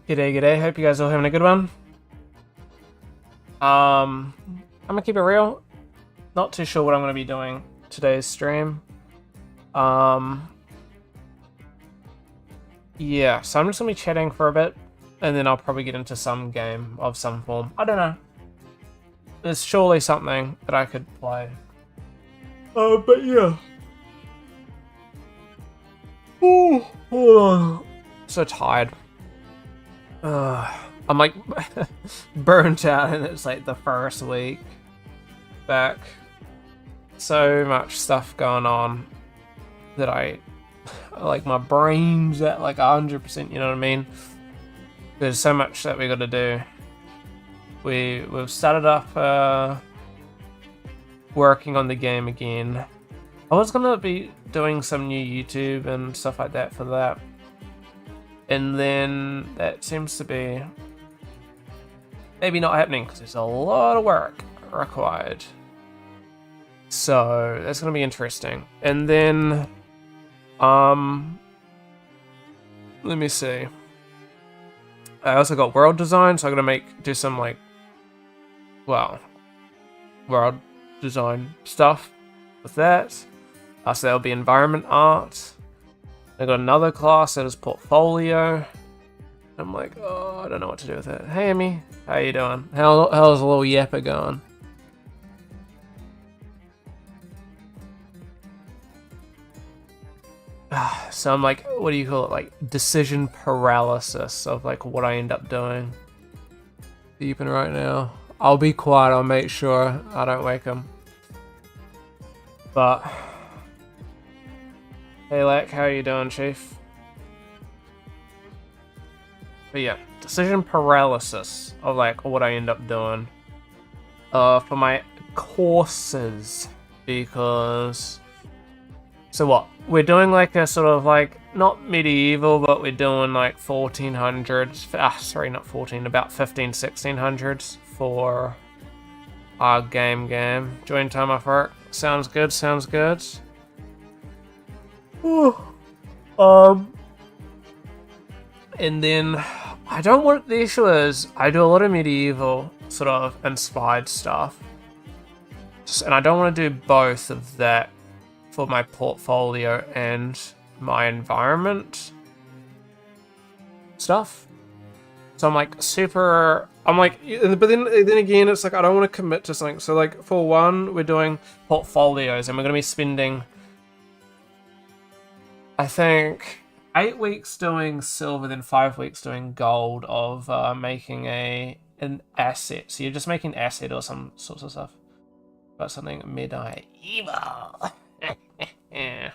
G'day, hope you guys are having a good one. I'm gonna keep it real. Not too sure what I'm gonna be doing today's stream. Yeah, so I'm just gonna be chatting for a bit, and then I'll probably get into some game of some form. I don't know. There's surely something that I could play. But yeah. Ooh, so tired. I'm like burnt out, and it's like the first week back. So much stuff going on that I like. My brain's at like 100%. You know what I mean? There's so much that we got to do. We've started up working on the game again. I was gonna be doing some new YouTube and stuff like that for that, and then that seems to be maybe not happening because there's a lot of work required. So that's gonna be interesting. And then let me see. I also got world design, so I'm gonna do some like, well, world design stuff with that. So that'll be environment art. I got another class that is portfolio. I'm like, oh, I don't know what to do with it. Hey, Emmy, how you doing? How's a little yapper going? So I'm like, what do you call it? Like decision paralysis of like what I end up doing. Deeping right now. I'll be quiet. I'll make sure I don't wake him. But hey, Lack, how you doing, Chief? But yeah, decision paralysis of like what I end up doing for my courses, because so what we're doing, like a sort of like not medieval, but we're doing like 1400s. Sorry, not 14, about 15, 1600s for our game. Join time off work. Sounds good. Ooh. And then I don't want, the issue is I do a lot of medieval sort of inspired stuff, and I don't want to do both of that for my portfolio and my environment stuff. So I'm like but then again, it's like I don't want to commit to something. So like for one, we're doing portfolios, and we're going to be spending, I think, 8 weeks doing silver, then 5 weeks doing gold of making an asset. So you're just making asset or some sorts of stuff. But something medieval. Yeah.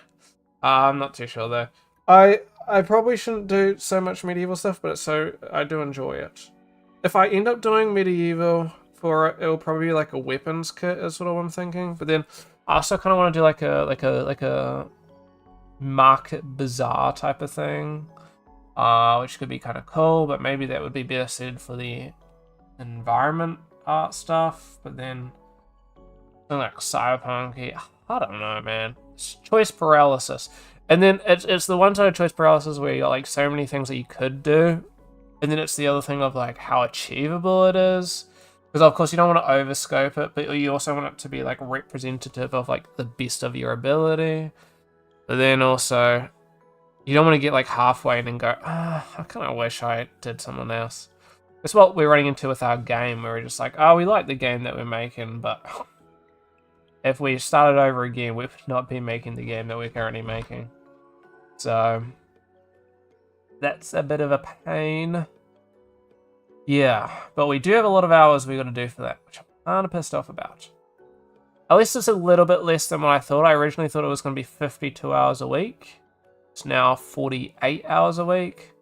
I'm not too sure though. I probably shouldn't do so much medieval stuff, but I do enjoy it. If I end up doing medieval for it, it'll probably be like a weapons kit is what I'm thinking. But then I also kind of want to do like a market bazaar type of thing, which could be kind of cool, but maybe that would be better suited for the environment art stuff. But then something like cyberpunk, I don't know, man. It's choice paralysis. And then it's the one side of choice paralysis where you got like so many things that you could do, and then it's the other thing of like how achievable it is, because of course you don't want to overscope it, but you also want it to be like representative of like the best of your ability. But then also, you don't want to get like halfway and then go, I kind of wish I did something else. That's what we're running into with our game, where we're just like, oh, we like the game that we're making, but if we started over again, we would not be making the game that we're currently making. So that's a bit of a pain. Yeah, but we do have a lot of hours we got to do for that, which I'm kind of pissed off about. At least it's a little bit less than what I thought. I originally thought it was going to be 52 hours a week. It's now 48 hours a week.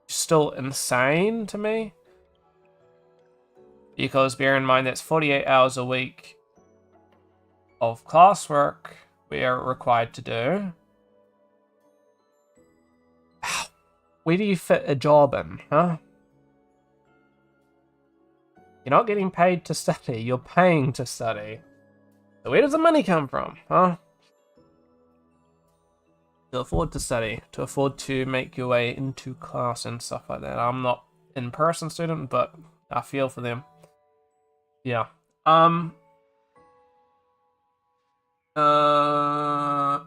Still insane to me. Because bear in mind that's 48 hours a week of classwork we are required to do. Where do you fit a job in, huh? You're not getting paid to study, you're paying to study. So where does the money come from, huh? To afford to study, to afford to make your way into class and stuff like that. I'm not in-person student, but I feel for them. Yeah.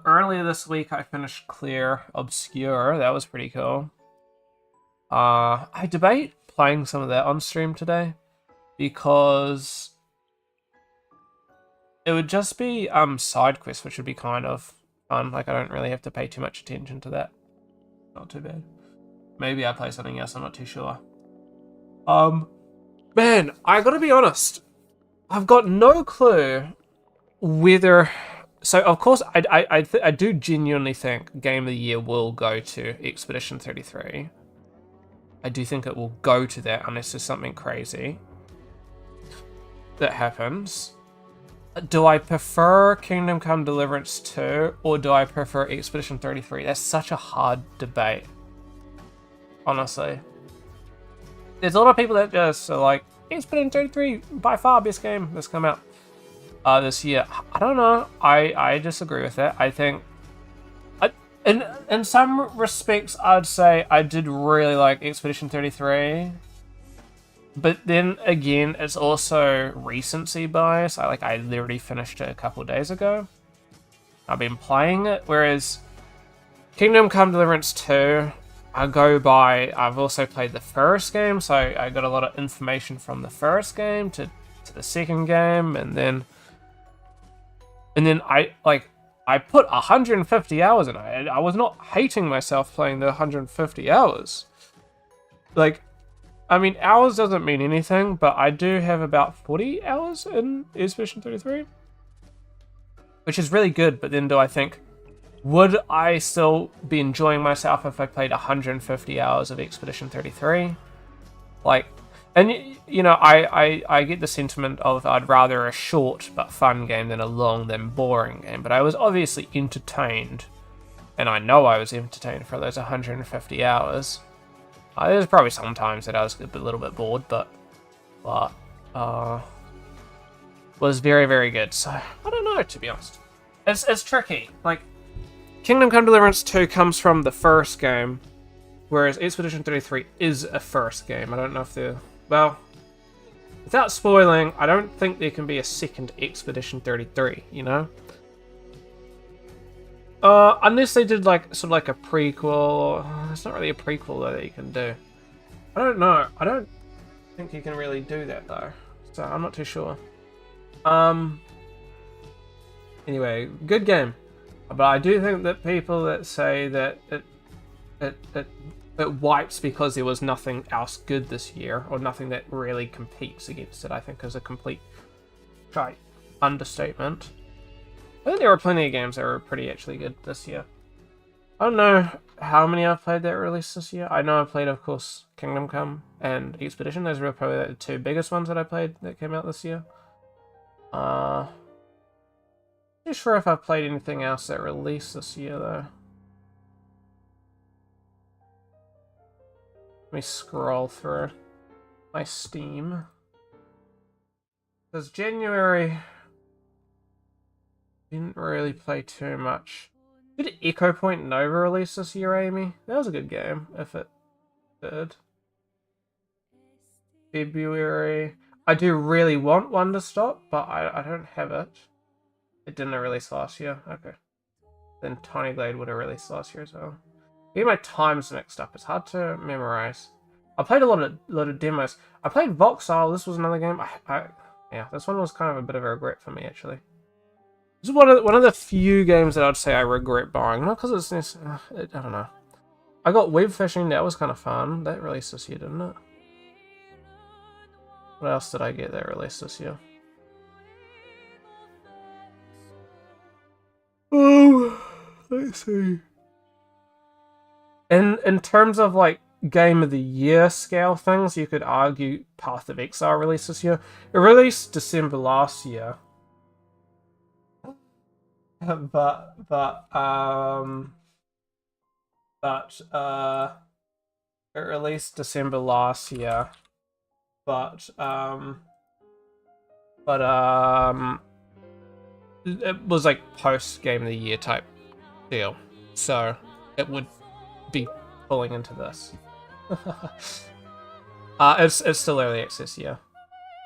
Earlier this week I finished Clear Obscure. That was pretty cool. I debate playing some of that on stream today because it would just be side quests, which would be kind of fun. Like I don't really have to pay too much attention to that. Not too bad. Maybe I play something else, I'm not too sure. Man, I gotta be honest. I've got no clue whether... So, of course, I do genuinely think Game of the Year will go to Expedition 33. I do think it will go to that unless there's something crazy that happens. Do I prefer Kingdom Come Deliverance 2 or do I prefer Expedition 33? That's such a hard debate, honestly. There's a lot of people that just are like, Expedition 33, by far best game that's come out this year. I don't know. I disagree with that. I think, in some respects, I'd say I did really like Expedition 33. But then again, it's also recency bias. I literally finished it a couple days ago. I've been playing it, whereas Kingdom Come Deliverance 2, I've also played the first game, so I got a lot of information from the first game to the second game, and then I put 150 hours in it. I was not hating myself playing the 150 hours. Like, I mean, hours doesn't mean anything, but I do have about 40 hours in Expedition 33. Which is really good, but then do I think, would I still be enjoying myself if I played 150 hours of Expedition 33? Like, and you know, I get the sentiment of I'd rather a short but fun game than a long then boring game, but I was obviously entertained, and I know I was entertained for those 150 hours. There's probably some times that I was a little bit bored, but was very, very good. So I don't know, to be honest. It's tricky. Like, Kingdom Come Deliverance 2 comes from the first game, whereas Expedition 33 is a first game. I don't know if they're... Well, without spoiling, I don't think there can be a second Expedition 33, you know? Unless they did like sort of like a prequel. It's not really a prequel though that you can do. I don't know. I don't think you can really do that though. So I'm not too sure. Anyway, good game. But I do think that people that say that it wipes because there was nothing else good this year, or nothing that really competes against it, I think is a complete understatement. I think there were plenty of games that were pretty actually good this year. I don't know how many I've played that released this year. I know I've played, of course, Kingdom Come and Expedition. Those were probably the two biggest ones that I played that came out this year. Not sure if I've played anything else that released this year, though. Let me scroll through my Steam. Because January... didn't really play too much. Did Echo Point Nova release this year, Amy? That was a good game, if it did. February. I do really want One to Stop, but I don't have it. It didn't release last year. Okay. Then Tiny Glade would have released last year as well. I get my times mixed up. It's hard to memorize. I played a lot of demos. I played Voxel. This was another game. Yeah, this one was kind of a bit of a regret for me, actually. This is one of the few games that I'd say I regret buying. Not because it's... I don't know. I got Web Fishing. That was kind of fun. That released this year, didn't it? What else did I get that released this year? Oh, let's see. In terms of like Game of the Year scale things, you could argue Path of Exile released this year. It released December last year. But it released December last year. But it was like post Game of the Year type deal, so it would be falling into this. It's still early access, yeah.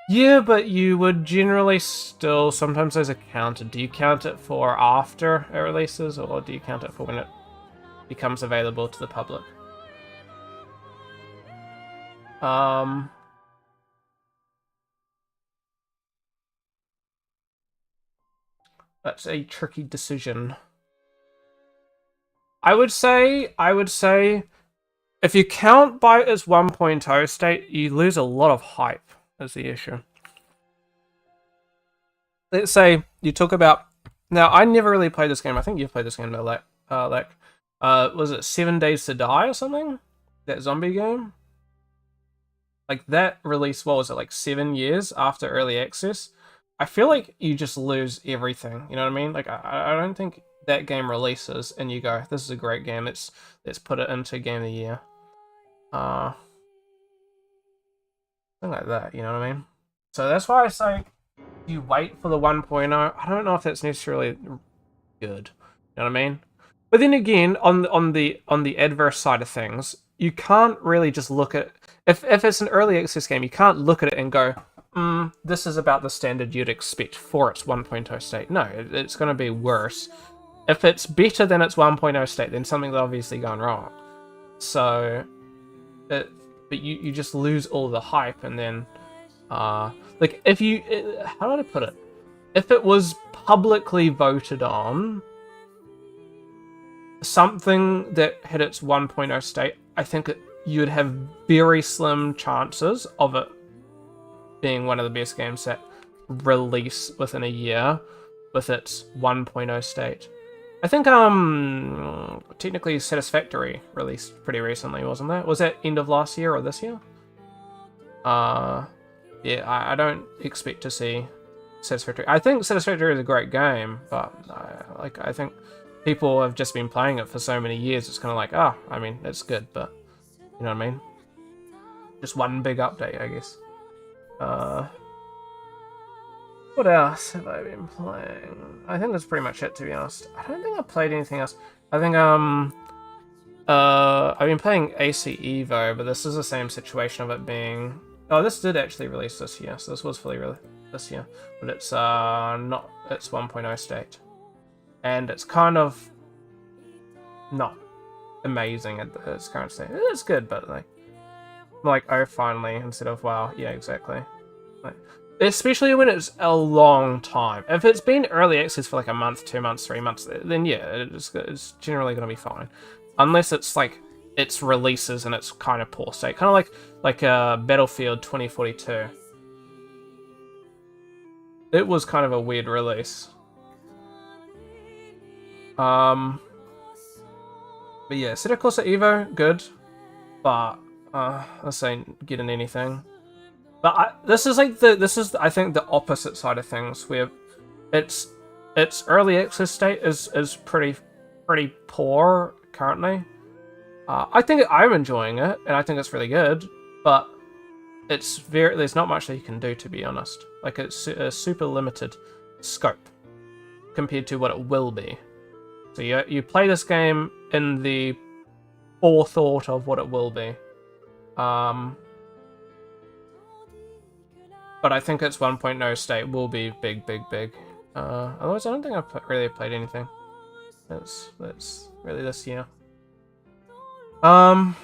Yeah, but you would generally still, sometimes those are counted. Do you count it for after it releases, or do you count it for when it becomes available to the public? That's a tricky decision. I would say, if you count by its 1.0 state, you lose a lot of hype, is the issue. Let's say you talk about, now I never really played this game. I think you've played this game though, was it 7 Days to Die or something? That zombie game? Like that release, what was it, like 7 years after early access? I feel like you just lose everything. You know what I mean? Like I don't think that game releases and you go, this is a great game. Let's put it into Game of the Year. Something like that. You know what I mean? So that's why I say you wait for the 1.0. I don't know if that's necessarily good. You know what I mean? But then again, on the adverse side of things, you can't really just look at, if it's an early access game, you can't look at it and go, this is about the standard you'd expect for its 1.0 state. No, it's going to be worse. If it's better than its 1.0 state, then something's obviously gone wrong. So, but you just lose all the hype, and then, like if you, how do I put it? If it was publicly voted on, something that had its 1.0 state, I think you'd have very slim chances of it being one of the best games that release within a year with its 1.0 state. I think technically Satisfactory released pretty recently, wasn't that? Was that end of last year or this year? Yeah, I don't expect to see Satisfactory. I think Satisfactory is a great game, but I think people have just been playing it for so many years. It's kind of like, I mean, it's good, but you know what I mean? Just one big update, I guess. What else have I been playing? I think that's pretty much it, to be honest. I don't think I've played anything else. I think I've been playing AC Evo, but this is the same situation of it being. Oh, this did actually release this year, so this was fully released this year, but it's not its 1.0 state, and it's kind of not amazing at its current state. It's good, but like oh finally instead of wow, yeah, exactly. Like, especially when it's a long time. If it's been early access for like a month, 2 months, 3 months, then yeah, it's generally going to be fine. Unless it's like its releases and it's kind of poor state, kind of like Battlefield 2042. It was kind of a weird release. But yeah, Assetto Corsa Evo, good, but this ain't getting anything. But this is I think the opposite side of things, where its early access state is pretty poor currently. I think I'm enjoying it, and I think it's really good, but there's not much that you can do, to be honest. Like, it's a super limited scope compared to what it will be. So you play this game in the forethought of what it will be. But I think its 1.0 state will be big. Otherwise, I don't think I've really played anything that's really this year. I'm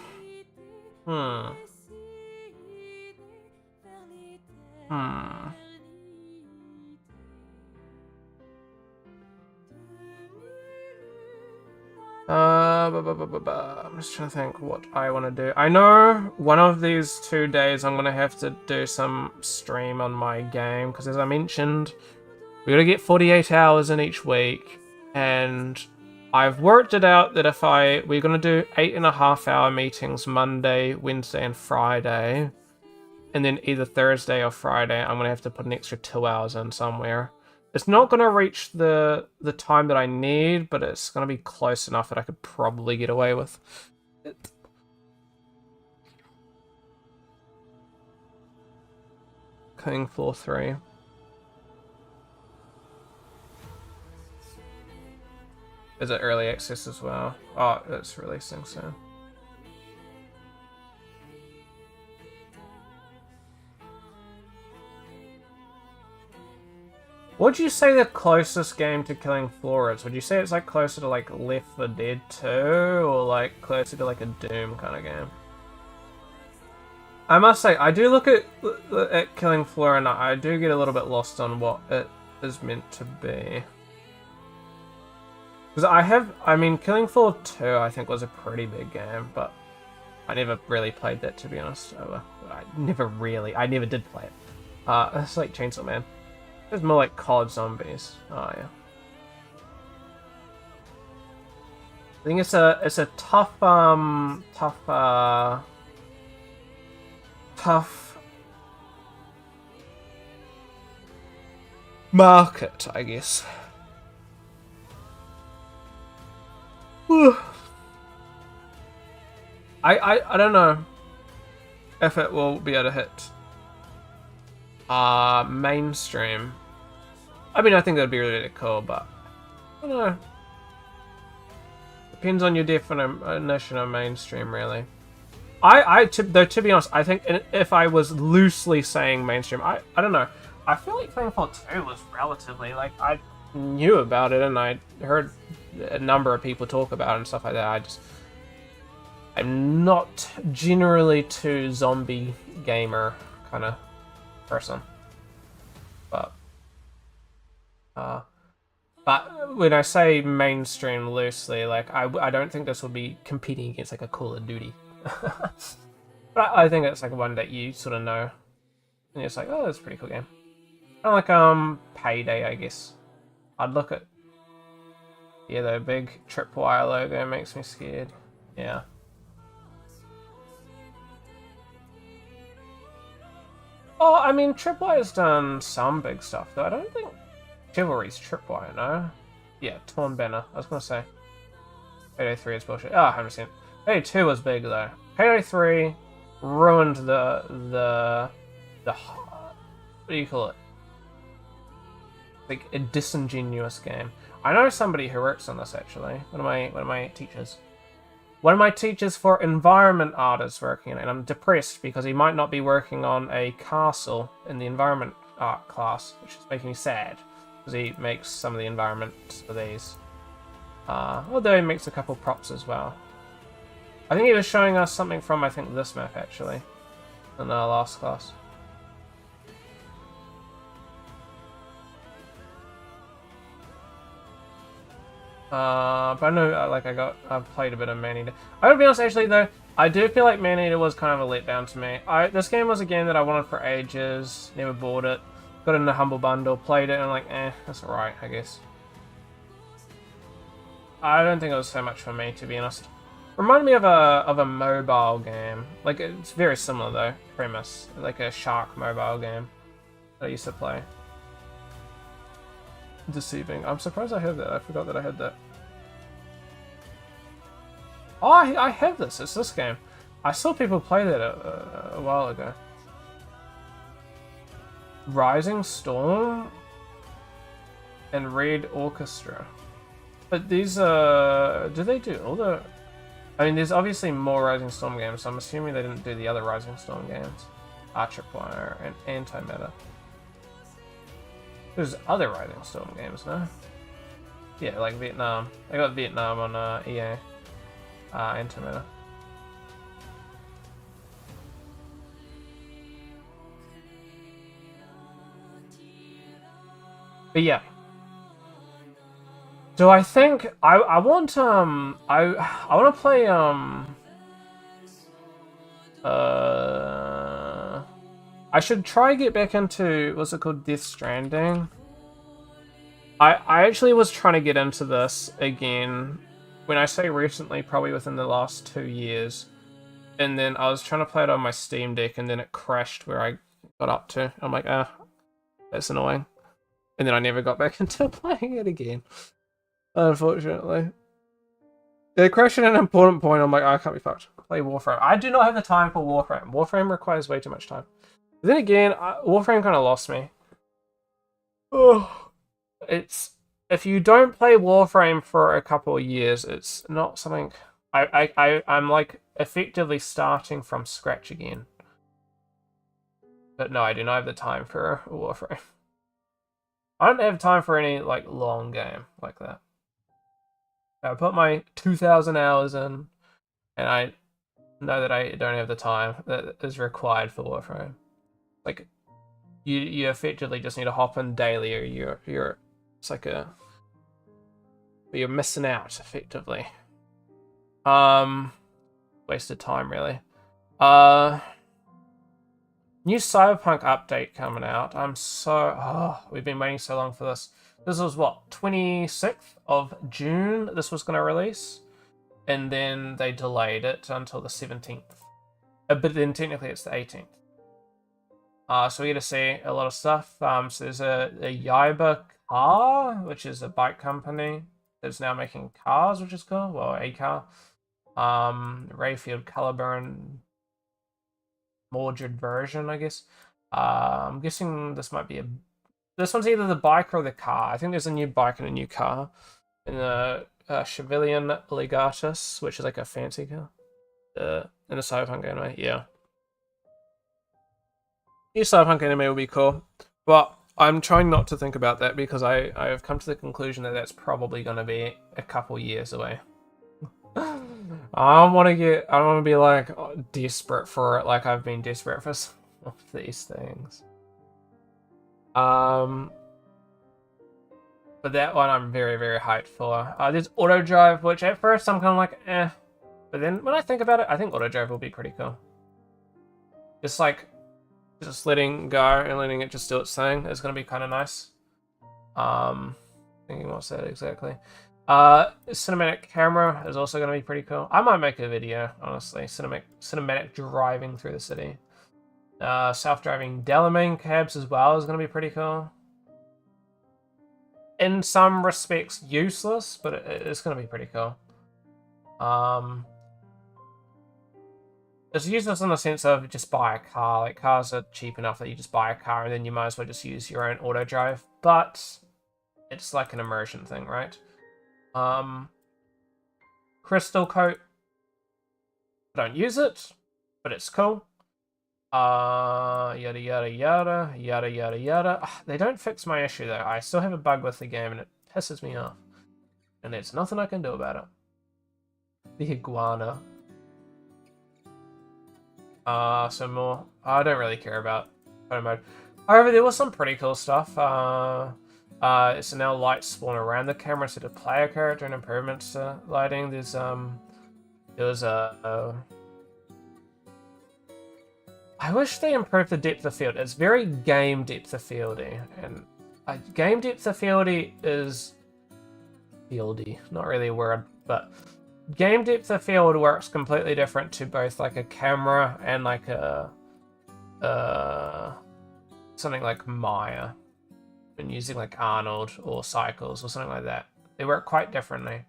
just trying to think what I want to do. I know one of these 2 days I'm going to have to do some stream on my game, because as I mentioned, we're going to get 48 hours in each week, and I've worked it out that if we're going to do 8.5 hour meetings Monday, Wednesday, and Friday, and then either Thursday or Friday, I'm going to have to put an extra 2 hours in somewhere. It's not going to reach the time that I need, but it's going to be close enough that I could probably get away with it. King Floor 3. Is it early access as well? Oh, it's releasing soon. Would you say the closest game to Killing Floor is? Would you say it's like closer to like Left 4 Dead 2 or like closer to like a Doom kind of game? I must say, I do look at Killing Floor and I do get a little bit lost on what it is meant to be. Because I mean, Killing Floor 2 I think was a pretty big game, but I never really played that, to be honest. I never did play it. It's like Chainsaw Man. It's more like COD Zombies. Oh yeah. I think it's a tough market, I guess. I don't know if it will be able to hit mainstream. I mean, I think that'd be really cool, but I don't know. Depends on your definition of mainstream, really. Though, to be honest, I think if I was loosely saying mainstream, I don't know. I feel like Killing Floor 2 was relatively, like, I knew about it and I heard a number of people talk about it and stuff like that. I'm not generally too zombie gamer kind of person. But when I say mainstream loosely, like, I don't think this would be competing against like a Call of Duty. But I think it's like one that you sort of know. And it's like, oh, that's a pretty cool game. Kind of like Payday, I guess. I'd look at, yeah, the big Tripwire logo makes me scared. Yeah. Oh, I mean, Tripwire's done some big stuff, though. I don't think Chivalry's Tripwire, no? Yeah, Torn Banner. I was gonna say. Payday 3 is bullshit. Oh, 100%. Payday 2 was big, though. Payday 3 ruined the what do you call it? Like a disingenuous game. I know somebody who works on this actually. One of my teachers. One of my teachers for environment art is working on it, and I'm depressed because he might not be working on a castle in the environment art class, which is making me sad because he makes some of the environments for these. Although he makes a couple props as well. I think he was showing us something from, I think, this map actually in our last class. But I know, like, I've played a bit of Maneater. I would be honest, actually, though, I do feel like Maneater was kind of a letdown to me. This game was a game that I wanted for ages, never bought it, got it in the Humble Bundle, played it, and I'm like, that's alright, I guess. I don't think it was so much for me, to be honest. Reminded me of a mobile game. Like, it's very similar, though, premise. Like a shark mobile game that I used to play. Deceiving. I'm surprised I have that. I forgot that I had that. Oh, I have this. It's this game. I saw people play that a while ago. Rising Storm and Red Orchestra. But these do they do all the... I mean, there's obviously more Rising Storm games, so I'm assuming they didn't do the other Rising Storm games. Tripwire and Antimatter. There's other Rising Storm games, no? Yeah, like Vietnam. I got Vietnam on EA. Antimatter. But yeah. Do I think I want I want to play I should try get back into, what's it called, Death Stranding. I actually was trying to get into this again. When I say recently, probably within the last 2 years. And then I was trying to play it on my Steam Deck and then it crashed where I got up to. I'm like, that's annoying. And then I never got back into playing it again. Unfortunately. It crashed at an important point. I'm like, I can't be fucked. Play Warframe. I do not have the time for Warframe. Warframe requires way too much time. But then again, Warframe kind of lost me. Oh, it's... If you don't play Warframe for a couple of years, it's not something... I'm like effectively starting from scratch again. But no, I do not have the time for Warframe. I don't have time for any like long game like that. I put my 2,000 hours in, and I know that I don't have the time that is required for Warframe. Like, you effectively just need to hop in daily, or you're it's like you're missing out effectively. Wasted time really. New Cyberpunk update coming out. We've been waiting so long for this. This was what, 26th of June this was going to release, and then they delayed it until the 17th. But then technically it's the 18th. So we get to see a lot of stuff. So there's a Yiba car, which is a bike company that's now making cars, which is cool. Well, a car. Rayfield Caliburn Mordred version, I guess. I'm guessing this might be this one's either the bike or the car. I think there's a new bike and a new car in the Chevalier Legatus, which is like a fancy car. In the Cyberpunk anime, yeah. New Cyberpunk anime will be cool, but I'm trying not to think about that because I have come to the conclusion that that's probably going to be a couple years away. I don't want to be like desperate for it, like I've been desperate for some of these things. But that one I'm very, very hyped for. There's Auto Drive, which at first I'm kind of like, eh. But then when I think about it, I think Auto Drive will be pretty cool. Just letting go and letting it just do its thing is going to be kind of nice. Thinking what's that exactly. Cinematic camera is also going to be pretty cool. I might make a video, honestly. Cinematic driving through the city. Self-driving Delamain cabs as well is going to be pretty cool. In some respects useless, but it's going to be pretty cool. It's useless in the sense of just buy a car. Like, cars are cheap enough that you just buy a car and then you might as well just use your own auto drive. But it's like an immersion thing, right? Crystal Coat. I don't use it, but it's cool. Yada yada yada yada yada yada. They don't fix my issue though. I still have a bug with the game and it pisses me off. And there's nothing I can do about it. The iguana. Some more. I don't really care about photo mode. However, there was some pretty cool stuff. It's now lights spawn around the camera instead of player character and improvements to lighting. There was I wish they improved the depth of field. It's very game depth of fieldy, and game depth of fieldy is fieldy, not really a word, but game depth of field works completely different to both like a camera and like a something like Maya, and using like Arnold or Cycles or something like that. They work quite differently.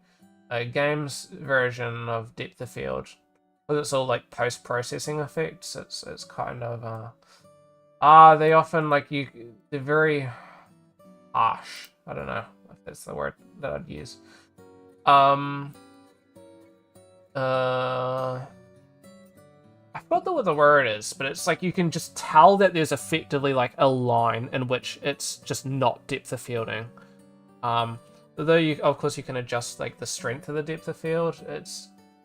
A game's version of depth of field, because it's all like post-processing effects, it's kind of they often they're very harsh. I don't know if that's the word that I'd use. I forgot what the word is, but it's like you can just tell that there's effectively like a line in which it's just not depth of fielding. Although of course you can adjust like the strength of the depth of field,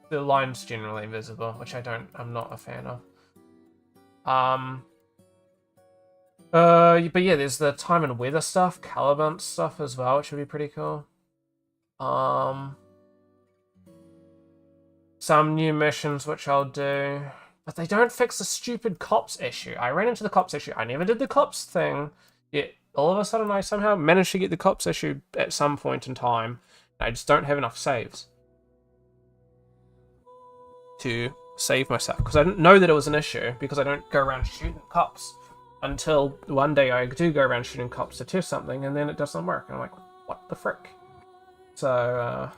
the line's generally visible, which I'm not a fan of. But yeah, there's the time and weather stuff, Caliburn stuff as well, which would be pretty cool. Some new missions which I'll do, but they don't fix the stupid cops issue. I ran into the cops issue. I never did the cops thing, yet all of a sudden I somehow managed to get the cops issue at some point in time. I just don't have enough saves to save myself, because I didn't know that it was an issue, because I don't go around shooting cops until one day I do go around shooting cops to test something, and then it doesn't work. And I'm like, what the frick? So,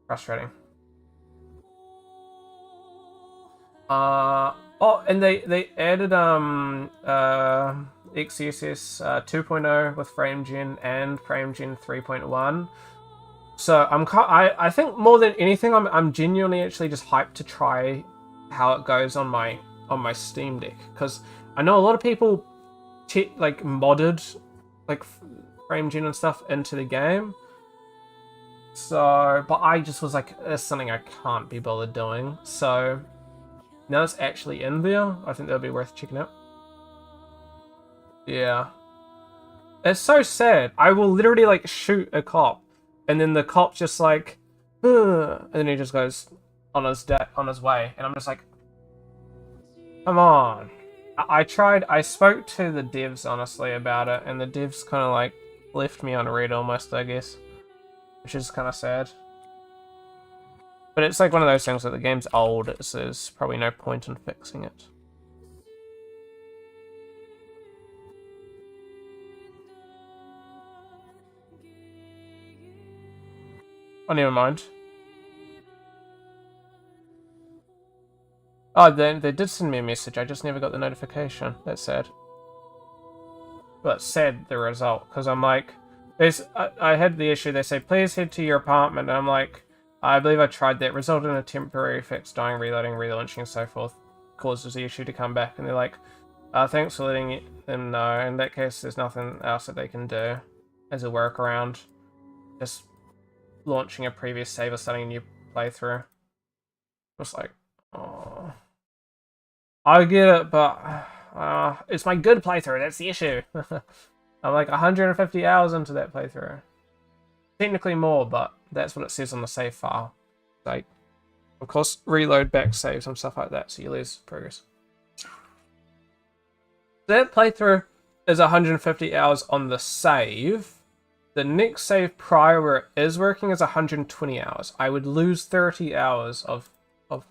frustrating. And they added XeSS 2.0 with FrameGen and FrameGen 3.1. So I think more than anything, I'm genuinely actually just hyped to try how it goes on my Steam Deck, because I know a lot of people modded like frame gen and stuff into the game. So, but I just was like, it's something I can't be bothered doing. So now it's actually in there. I think that'll be worth checking out. Yeah. It's so sad. I will literally like shoot a cop, and then the cop just like, and then he just goes on his way, and I'm just like, come on. I tried. I spoke to the devs honestly about it, and the devs kind of like left me on red almost, I guess, which is kind of sad. But it's like one of those things that the game's old, so there's probably no point in fixing it. Oh, never mind. Oh, they did send me a message. I just never got the notification. That's sad. But sad the result, because I'm like, I had the issue. They say please head to your apartment, and I'm like, I believe I tried that. Resulted in a temporary fix, dying, reloading, relaunching, and so forth. Causes the issue to come back, and they're like, thanks for letting them know. In that case, there's nothing else that they can do as a workaround. Just launching a previous save or starting a new playthrough. It's like, oh, I get it, but it's my good playthrough. That's the issue. I'm like 150 hours into that playthrough. Technically more, but that's what it says on the save file. Like, of course, reload back saves and stuff like that, so you lose progress. That playthrough is 150 hours on the save. The next save prior where it is working is 120 hours. I would lose 30 hours of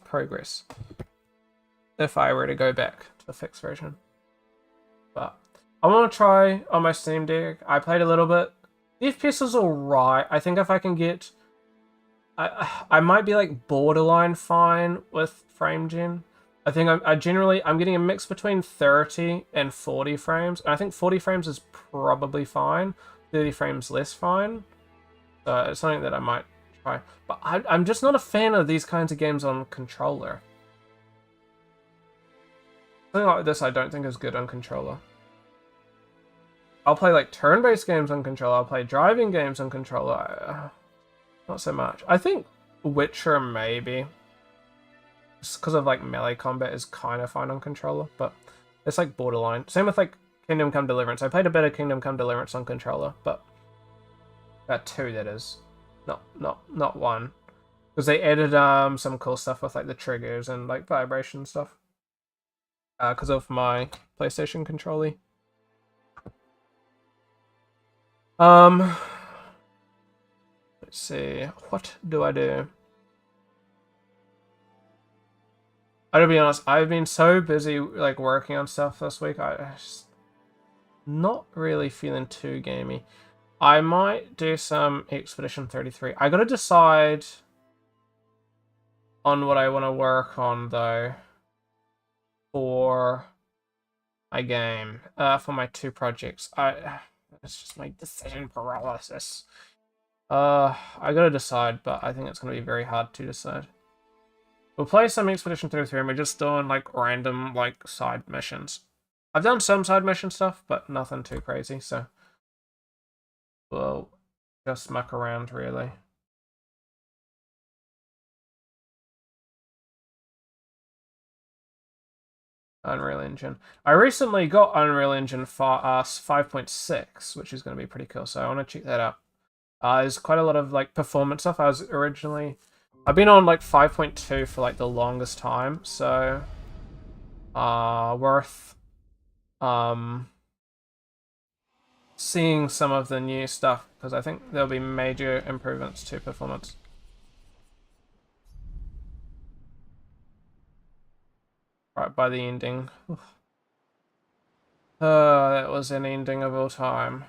progress if I were to go back to the fixed version. But I want to try on my Steam Deck. I played a little bit. The FPS is alright. I think if I can get... I might be like borderline fine with frame gen. I think I'm getting a mix between 30 and 40 frames. And I think 40 frames is probably fine. 30 frames less fine. So it's something that I might try. But I'm just not a fan of these kinds of games on controller. Something like this I don't think is good on controller. I'll play like turn-based games on controller. I'll play driving games on controller. Not so much. I think Witcher maybe. Just because of like melee combat is kind of fine on controller, but it's like borderline. Same with like Kingdom Come Deliverance. I played a bit of Kingdom Come Deliverance on controller, but 2 that is, not 1, because they added some cool stuff with like the triggers and like vibration stuff. Because of my PlayStation controller. Let's see. What do? I gotta be honest, I've been so busy like working on stuff this week, I just not really feeling too gamey. I might do some Expedition 33. I gotta decide on what I want to work on though for my game, for my 2 projects. It's just my decision paralysis. I gotta decide, but I think it's gonna be very hard to decide. We'll play some Expedition 33 and we're just doing like random like side missions. I've done some side mission stuff, but nothing too crazy, so we'll just muck around really. Unreal Engine. I recently got Unreal Engine 5.6, which is going to be pretty cool, so I want to check that out. There's quite a lot of like performance stuff. I've been on like 5.2 for like the longest time, so worth seeing some of the new stuff, because I think there'll be major improvements to performance. Right by the ending. That was an ending of all time.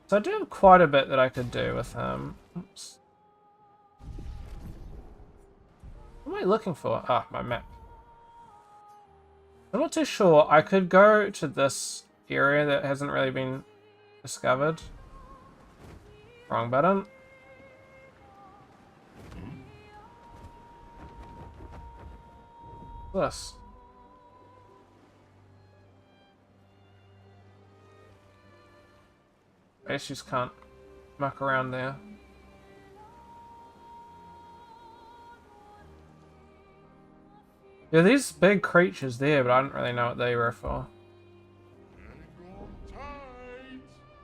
So I do have quite a bit that I could do with him. Oops. What am I looking for? Ah, my map. I'm not too sure. I could go to this area that hasn't really been discovered. Wrong button. This. case you just can't muck around there. Yeah, these big creatures there, but I don't really know what they were for.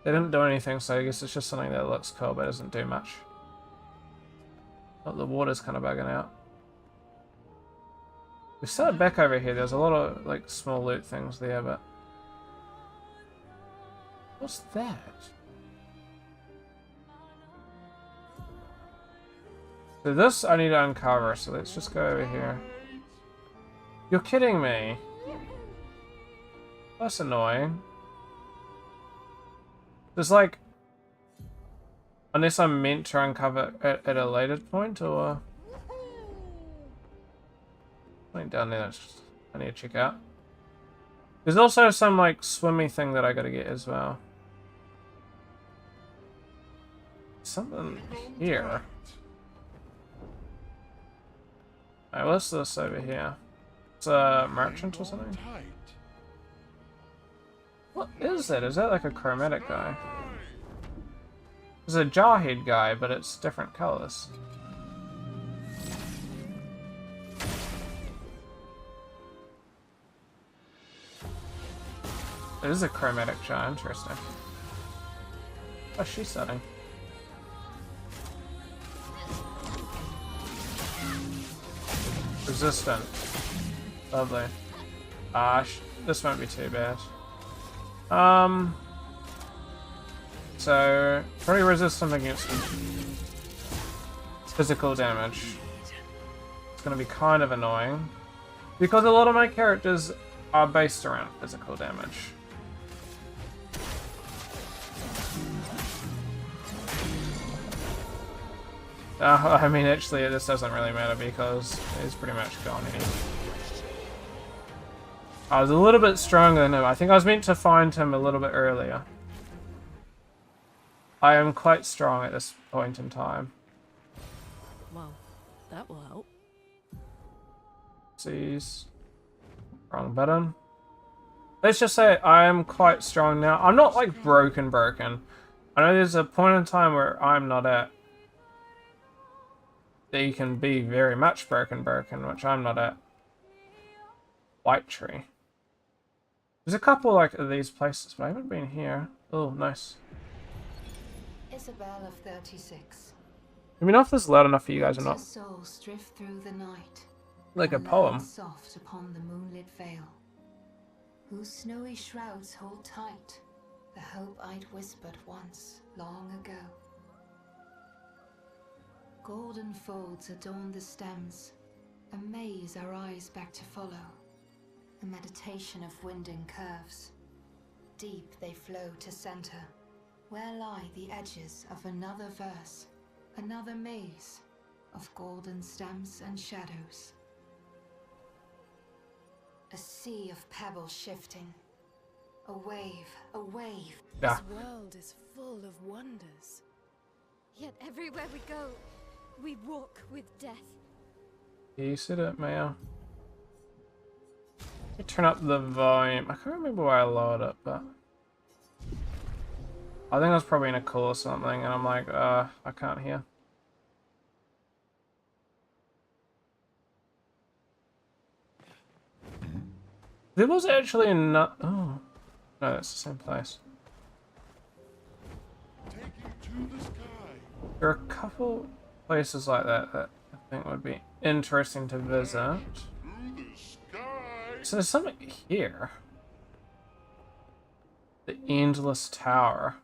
They didn't do anything, so I guess it's just something that looks cool, but doesn't do much. Oh, the water's kind of bugging out. We started back over here. There's a lot of like small loot things there, but what's that? So this I need to uncover, so let's just go over here. You're kidding me. That's annoying. There's like... Unless I'm meant to uncover it at a later point, or... Something down there that's just... I need to check out. There's also some like swimmy thing that I gotta get as well. Something here. Alright, what's this over here? It's a merchant or something? What is it? Is that like a chromatic guy? It's a jarhead guy, but it's different colors. It is a chromatic jar, interesting. What's she setting? Resistant. Lovely. This won't be too bad. So pretty resistant against physical damage. It's gonna be kind of annoying because a lot of my characters are based around physical damage. I mean, actually, this doesn't really matter because it's pretty much gone anyway. I was a little bit stronger than him. I think I was meant to find him a little bit earlier. I am quite strong at this point in time. Well, that will help. Seize. Wrong button. Let's just say I am quite strong now. I'm not like broken. I know there's a point in time where I'm not at. That you can be very much broken, which I'm not at. White Tree. There's a couple like of these places, but I haven't been here. Oh, nice. Isabel of 36. Let me know if this is loud enough for you guys or not. Souls drift through the night, Like a and poem. land soft upon the moonlit vale, whose snowy shrouds hold tight the hope I'd whispered once, long ago. Golden folds adorn the stems, a maze our eyes back to follow, a meditation of winding curves. Deep they flow to center, where lie the edges of another verse, another maze of golden stems and shadows. A sea of pebbles shifting, a wave, a wave. Yeah. This world is full of wonders. Yet everywhere we go, we walk with death. You said it, Maya. Let me turn up the volume. I can't remember where I lowered it, but I think I was probably in a call or something, and I'm like, I can't hear. There was actually oh, no, that's the same place. There are a couple places like that that I think would be interesting to visit. So there's something here. The Endless Tower.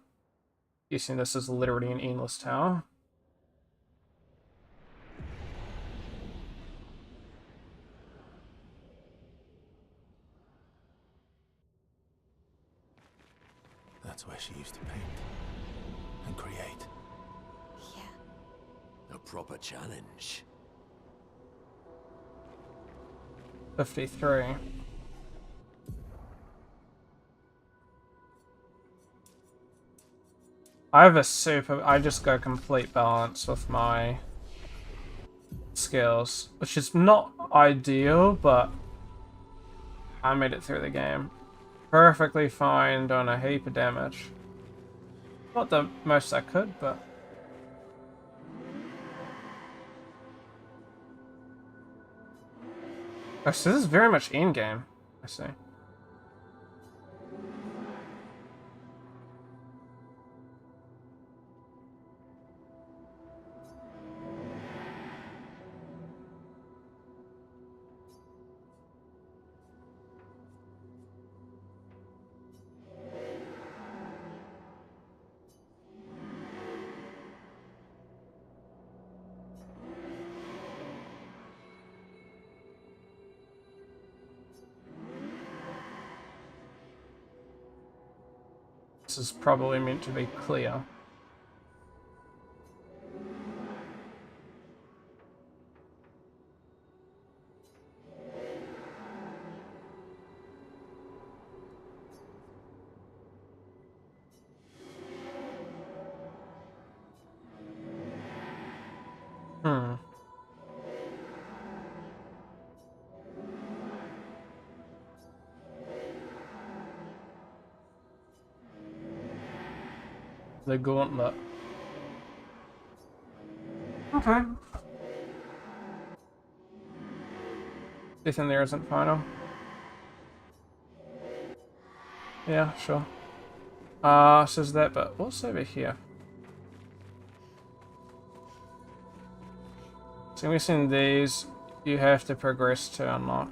Guessing this is literally an endless tower. That's where she used to paint and create. Yeah. A proper challenge. 53. I have a I just go complete balance with my skills, which is not ideal, but I made it through the game. Perfectly fine, doing a heap of damage. Not the most I could, but... Oh, so this is very much in-game, I see. This is probably meant to be clear. Hmm. The gauntlet. Okay. Death in there isn't final. Yeah, sure. Says that, but what's over here? So we've seen these, you have to progress to unlock.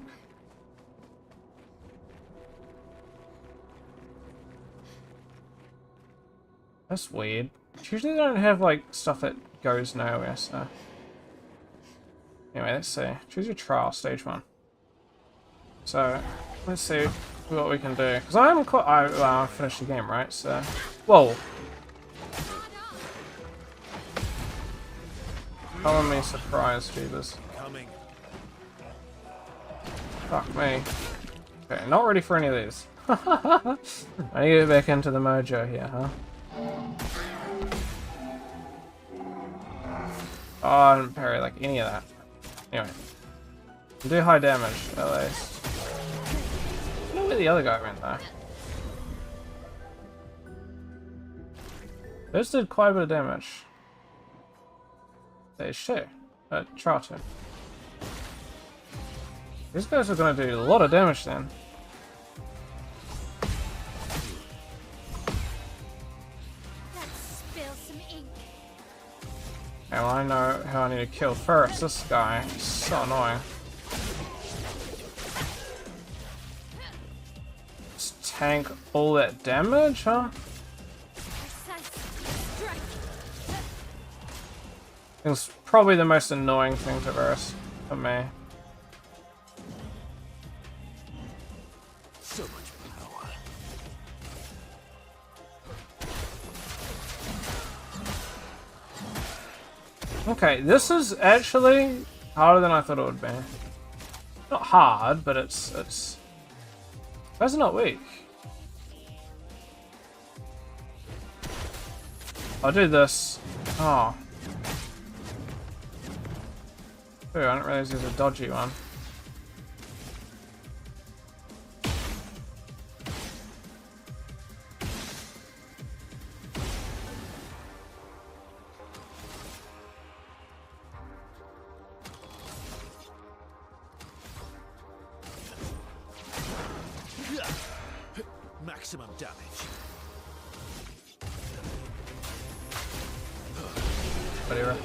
That's weird. Usually they don't have like stuff that goes nowhere, so. Anyway, let's see. Choose your trial, stage 1. So, let's see what we can do. Because I haven't quite. I finished the game, right? So. Whoa! Color me surprise, Jeebus. Coming. Fuck me. Okay, not ready for any of these. I need to get back into the mojo here, huh? Oh, I didn't parry like any of that. Anyway. Do high damage, at least. I don't know where the other guy went, though. Those did quite a bit of damage. Stage 2. Trial 2. These guys are going to do a lot of damage then. Let's spill some ink. Well, I know who I need to kill first. This guy is so annoying. Just tank all that damage, huh? Precise strike. It's probably the most annoying thing to verse for me. So much power. Okay, this is actually harder than I thought it would be. Not hard, but it's. Why is it not weak? I'll do this. Oh. Ooh, I didn't realize there's a dodgy one. Maximum damage. Whatever.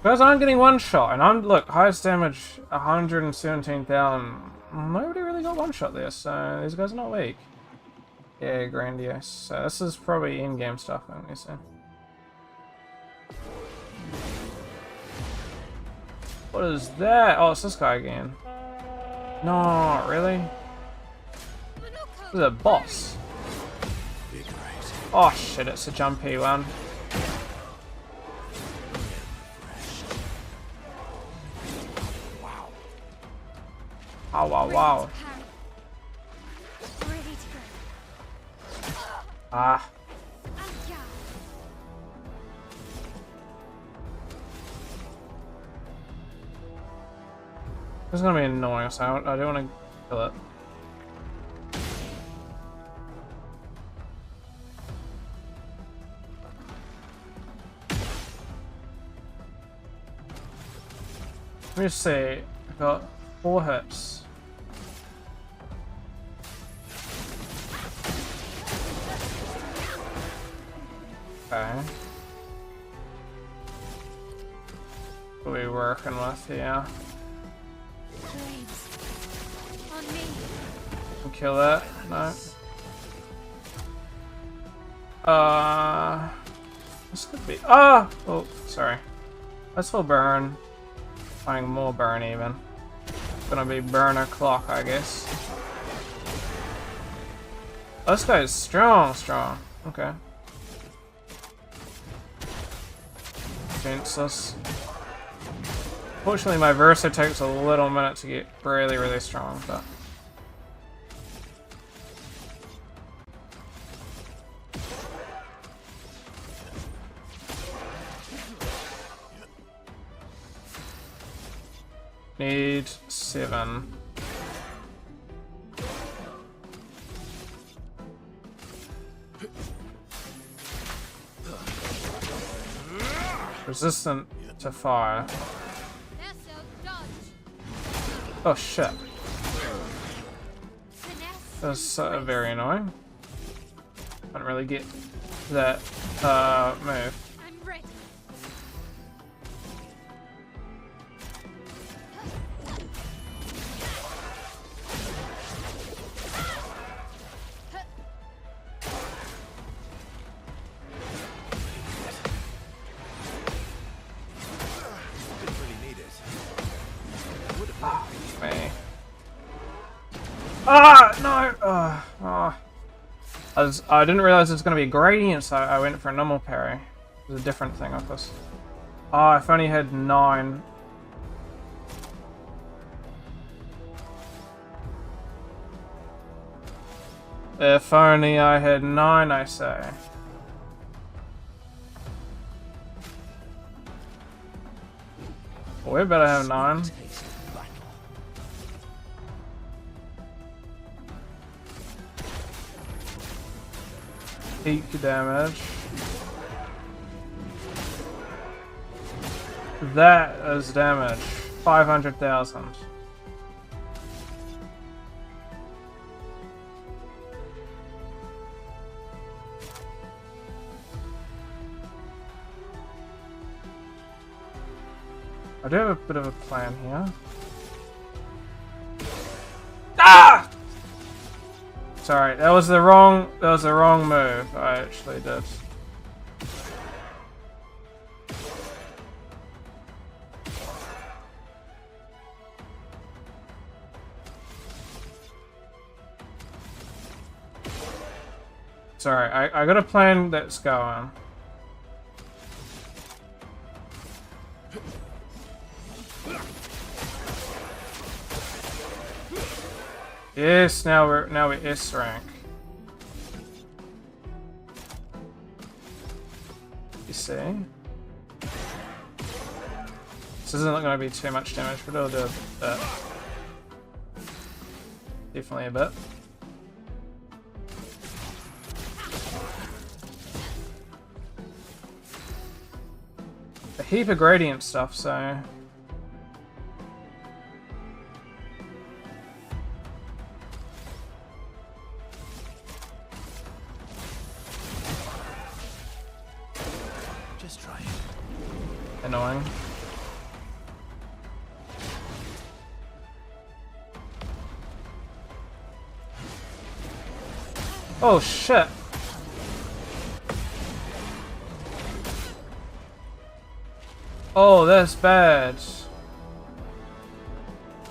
Because I'm getting one shot, and I'm look highest damage 117,000. Nobody really got one shot there, so these guys are not weak. Yeah, grandiose. So this is probably in-game stuff, I'm guessing. What is that? Oh, it's this guy again. No, really? This is a boss. Oh shit, it's a jumpy one. Oh, wow, wow. Ready to go. Ah. Yeah. This is gonna be annoying, so I don't want to kill it. me just see. I got 4 hits. Okay. What are we working with here? Blades. On me. Can kill that? No. This could be. Ah! Oh, sorry. Let's go burn. Finding more burn even. It's gonna be burner clock, I guess. Oh, this guy is strong. Okay. Jinxless. Fortunately, my Versa takes a little minute to get really strong, but. Need 7. Resistant to fire. Oh shit. That's very annoying. I don't really get that move. I'm ready. Me. Ah no! I didn't realize it was going to be a gradient, so I went for a normal parry. It was a different thing of this. Oh, if only had 9. If only I had 9, I say. We better have 9. Peak damage. That is damage. 500,000. I do have a bit of a plan here. Ah! Sorry, that was the wrong move. I actually did. Sorry, I got a plan that's going. Yes, now we're S rank. You see? This isn't going to be too much damage, but it'll do a bit. Definitely a bit. A heap of gradient stuff, so. Just try it. Annoying. Oh shit. Oh, that's bad.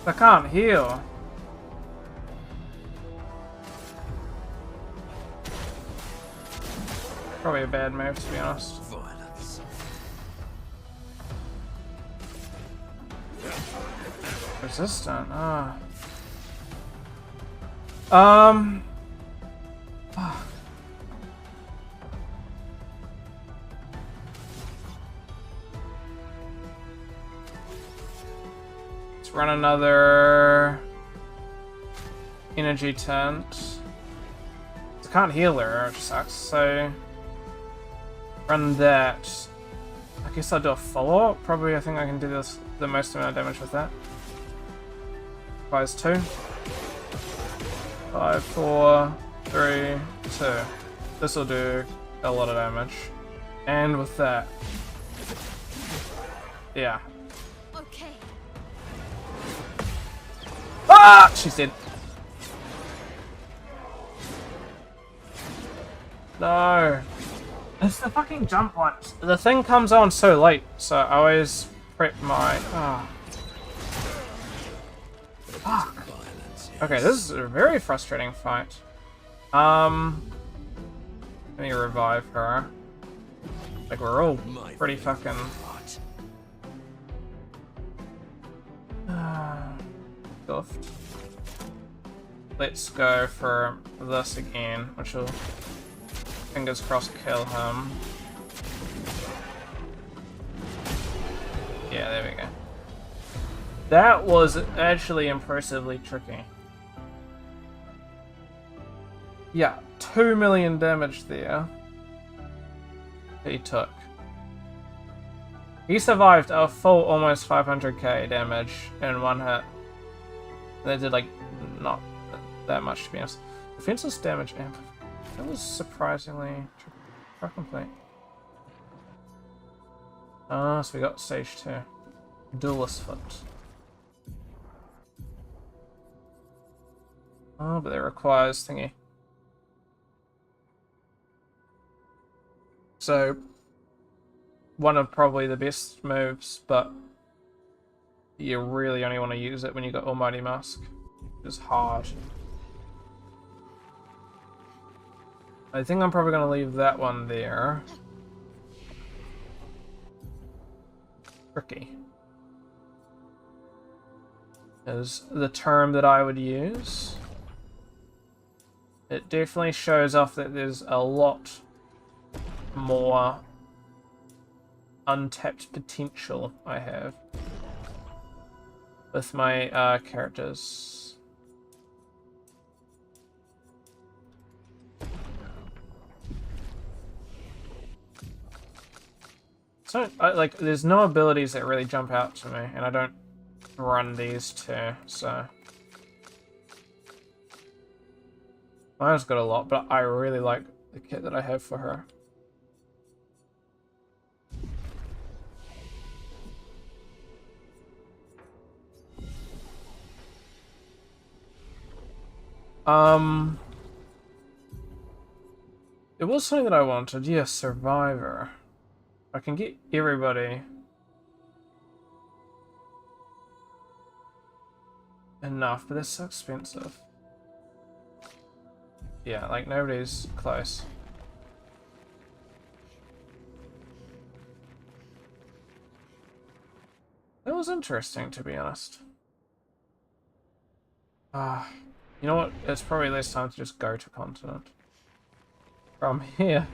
I can't heal. Probably a bad move, to be honest. Violence. Resistant, fuck. Let's run another energy tent. I can't heal her, which sucks, so run that. I guess I'll do a follow-up. Probably I think I can do this the most amount of damage with that. Requires 2. 5, 4, 3, 2. This will do a lot of damage. And with that. Yeah. Okay. Ah! She's dead. No. It's the fucking jump one. The thing comes on so late, so I always prep my... Ah. Fuck. Okay, this is a very frustrating fight. Let me revive her. Like, we're all pretty fucking... Goofed. Let's go for this again, which will, fingers crossed, kill him. Yeah, there we go. That was actually impressively tricky. Yeah, 2 million damage there. He took. He survived a full almost 500k damage in one hit. They did like not that much to be honest. Defenseless damage amp. That was surprisingly complete. Ah, so we got stage 2. Duelist foot. Oh, but that requires thingy. So, one of probably the best moves, but you really only want to use it when you got Almighty Mask. It's hard. I think I'm probably going to leave that one there. Tricky is the term that I would use. It definitely shows off that there's a lot more untapped potential I have with my characters. So, like, there's no abilities that really jump out to me, and I don't run these two, so... Maya's got a lot, but I really like the kit that I have for her. It was something that I wanted. Yeah, Survivor. I can get everybody enough, but they're so expensive. Yeah, like nobody's close. That was interesting, to be honest. You know what? It's probably less time to just go to continent. From here.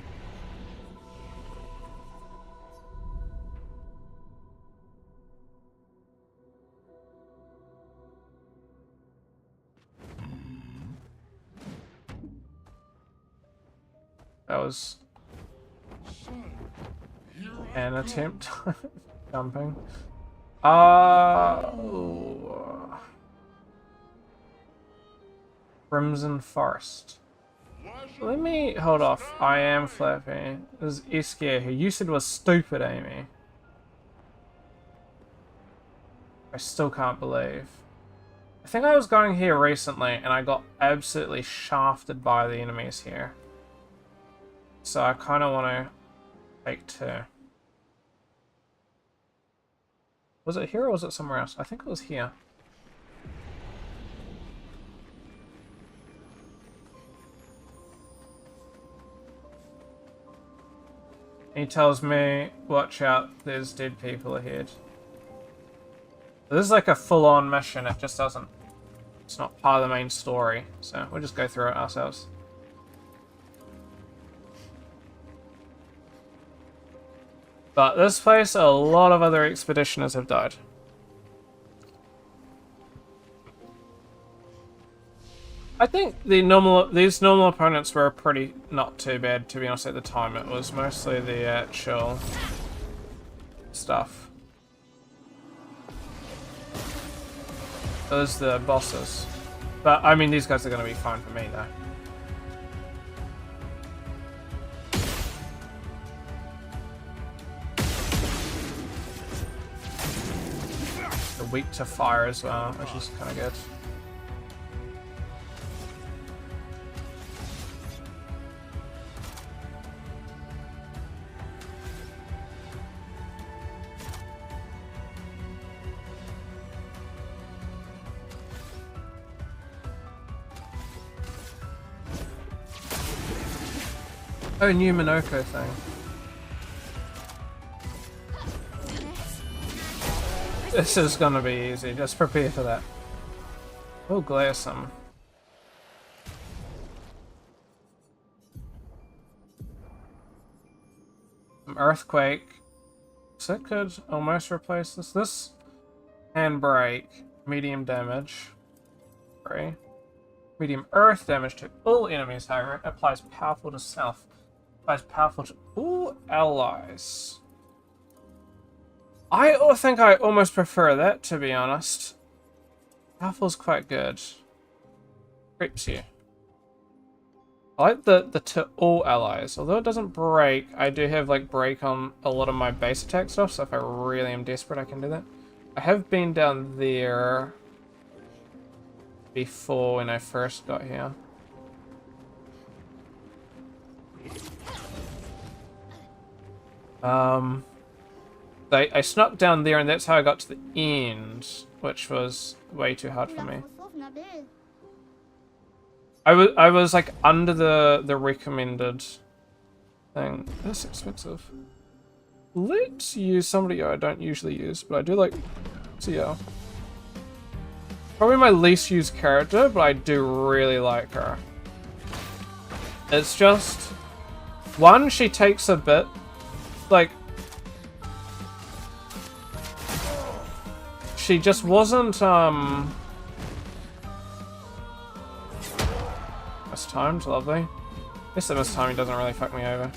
That was an attempt jumping. Crimson Forest. Let me hold off. I am Flappy. This is Eskia, who you said was stupid, Amy. I still can't believe. I think I was going here recently and I got absolutely shafted by the enemies here. So I kind of want to take 2. Was it here or was it somewhere else? I think it was here. He tells me, watch out, there's dead people ahead. This is like a full-on mission, it just doesn't... It's not part of the main story, so we'll just go through it ourselves. But this place, a lot of other expeditioners have died. I think these normal opponents were pretty not too bad, to be honest, at the time. It was mostly the actual stuff. Those are the bosses. But, I mean, these guys are going to be fine for me, though. They're weak to fire as well, which is kind of good. Oh, new Minoko thing. This is gonna be easy, just prepare for that. Oh, Glacium. Earthquake. So that could almost replace this. This can break. Medium damage. Right. Medium earth damage to all enemies, however, it applies powerful to self. Applies powerful to all allies. I think I almost prefer that, to be honest. Powerful's quite good. Creeps you. I like the to all allies. Although it doesn't break, I do have like break on a lot of my base attack stuff, so if I really am desperate, I can do that. I have been down there before when I first got here. I snuck down there and that's how I got to the end, which was way too hard for me. I was like under the recommended thing. That's expensive. Let's use somebody I don't usually use, but I do like Tia. Probably my least used character, but I do really like her. It's just one, she takes a bit like she just wasn't mistimed, lovely. I guess the mistiming doesn't really fuck me over.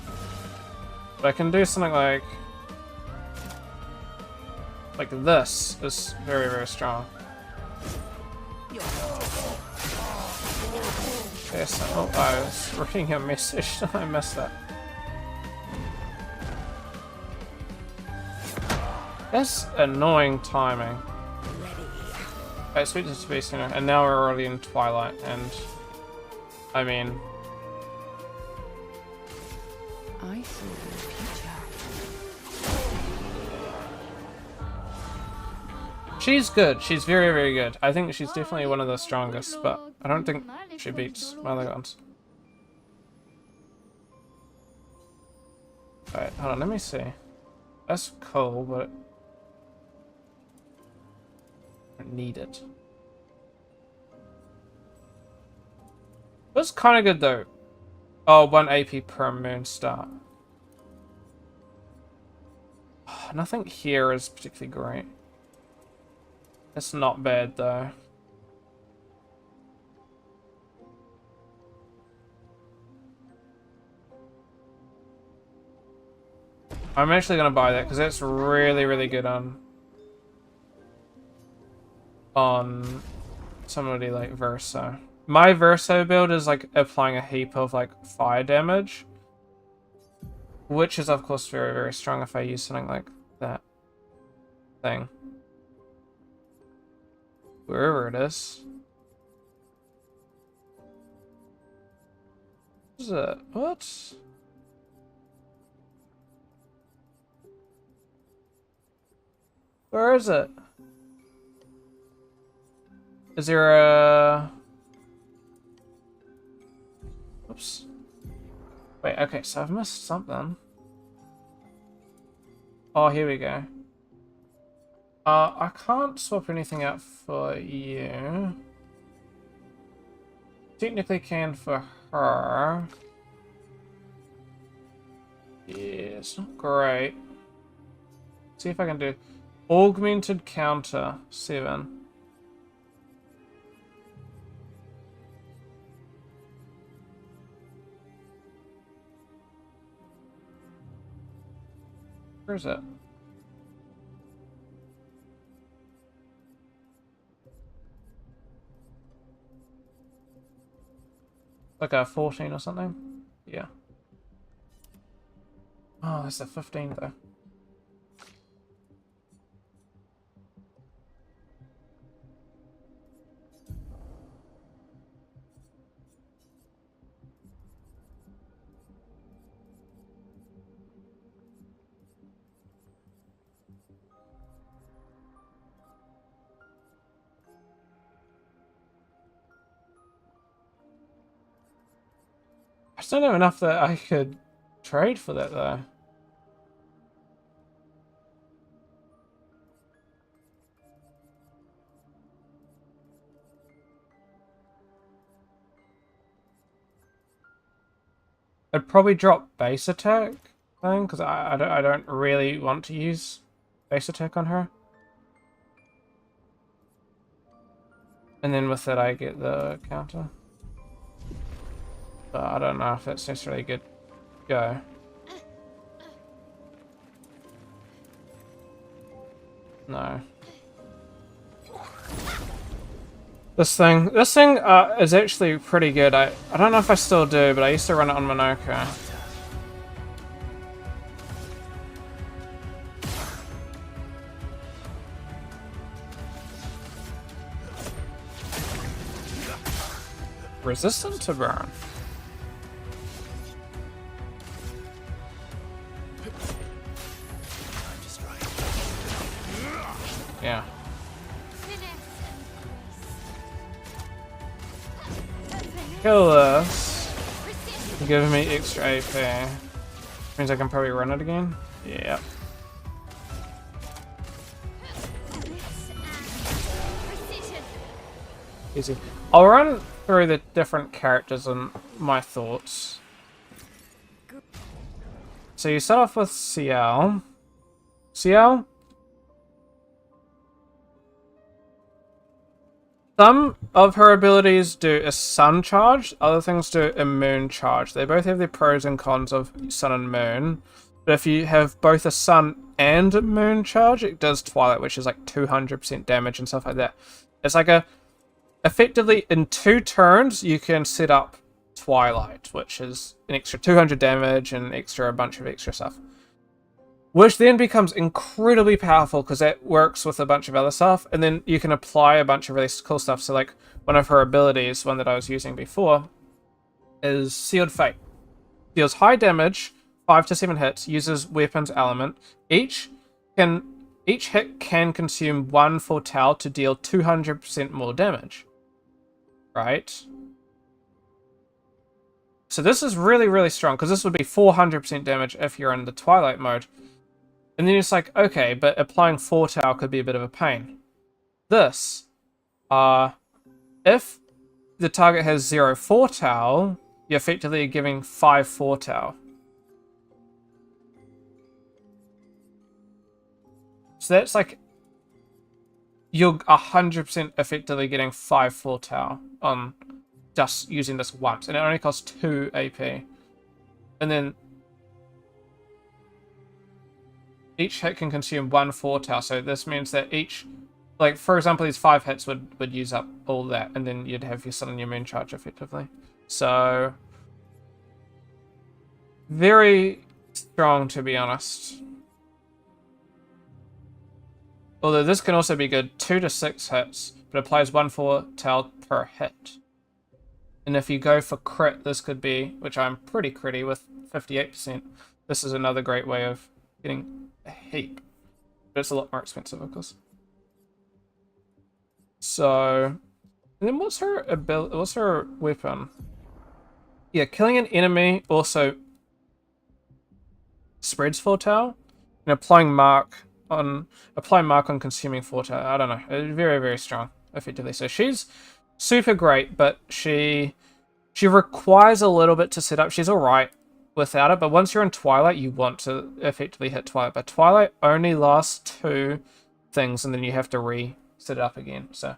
But I can do something like this is very, very strong. Yes, oh, I was reading a message and I missed that. That's annoying timing. I expected it to be sooner, and now we're already in Twilight, and I mean, I see the future. she's good. She's very, very good. I think she's definitely one of the strongest, but I don't think she beats Malagons. Alright, hold on, let me see. That's cool, but I don't need it. That's kind of good though. Oh, 1 AP per moon star. Nothing here is particularly great. It's not bad though. I'm actually gonna buy that because that's really, really good on somebody like Verso. My Verso build is like applying a heap of like fire damage, which is of course very, very strong if I use something like that thing. Wherever it is. What is it? What? Where is it? Is there a... Oops. Wait, okay, so I've missed something. Oh, here we go. I can't swap anything out for you. Technically can for her. Yeah, it's not great. See if I can do augmented counter 7. Where is it? Like a 14 or something? Yeah. Oh, that's a 15 though. I just don't have enough that I could trade for that though. I'd probably drop base attack thing because I don't really want to use base attack on her. And then with that I get the counter. But I don't know if that's necessarily a good go. No. This thing is actually pretty good. I don't know if I still do, but I used to run it on Monoko. Resistant to burn. Yeah. Kill this. Give me extra AP. Means I can probably run it again. Yep. Easy. I'll run through the different characters and my thoughts. So you start off with Ciel. Ciel? Some of her abilities do a sun charge, other things do a moon charge. They both have their pros and cons of sun and moon. But if you have both a sun and a moon charge, it does Twilight, which is like 200% damage and stuff like that. It's like a... Effectively, in 2 turns, you can set up Twilight, which is an extra 200 damage and a bunch of extra stuff. Which then becomes incredibly powerful because that works with a bunch of other stuff, and then you can apply a bunch of really cool stuff. So like one of her abilities, one that I was using before, is Sealed Fate. Deals high damage, 5 to 7 hits, uses weapons element. Each hit can consume 1 Foretell to deal 200% more damage. Right? So this is really, really strong, because this would be 400% damage if you're in the Twilight mode. And then it's like, okay, but applying Foretell could be a bit of a pain. This, if the target has 0 Foretell, you're effectively giving 5 Foretell. So that's like, you're 100% effectively getting 5 Foretell on just using this once. And it only costs 2 AP. And then each hit can consume 1 Foretell, so this means that each, like, for example, these 5 hits would use up all that, and then you'd have your sun and your moon charge, effectively. So, very strong, to be honest. Although this can also be good, 2 to 6 hits, but applies 1 Foretell per hit. And if you go for crit, this could be, which I'm pretty critty with 58%, this is another great way of getting a heap. But it's a lot more expensive, of course. So, and then what's her ability? What's her weapon? Yeah, killing an enemy also spreads Foretell, and apply mark on consuming Foretell. I don't know. It's very, very strong, effectively. So she's super great, but she requires a little bit to set up. She's alright without it, but once you're in Twilight, you want to effectively hit Twilight. But Twilight only lasts 2 things, and then you have to reset it up again. So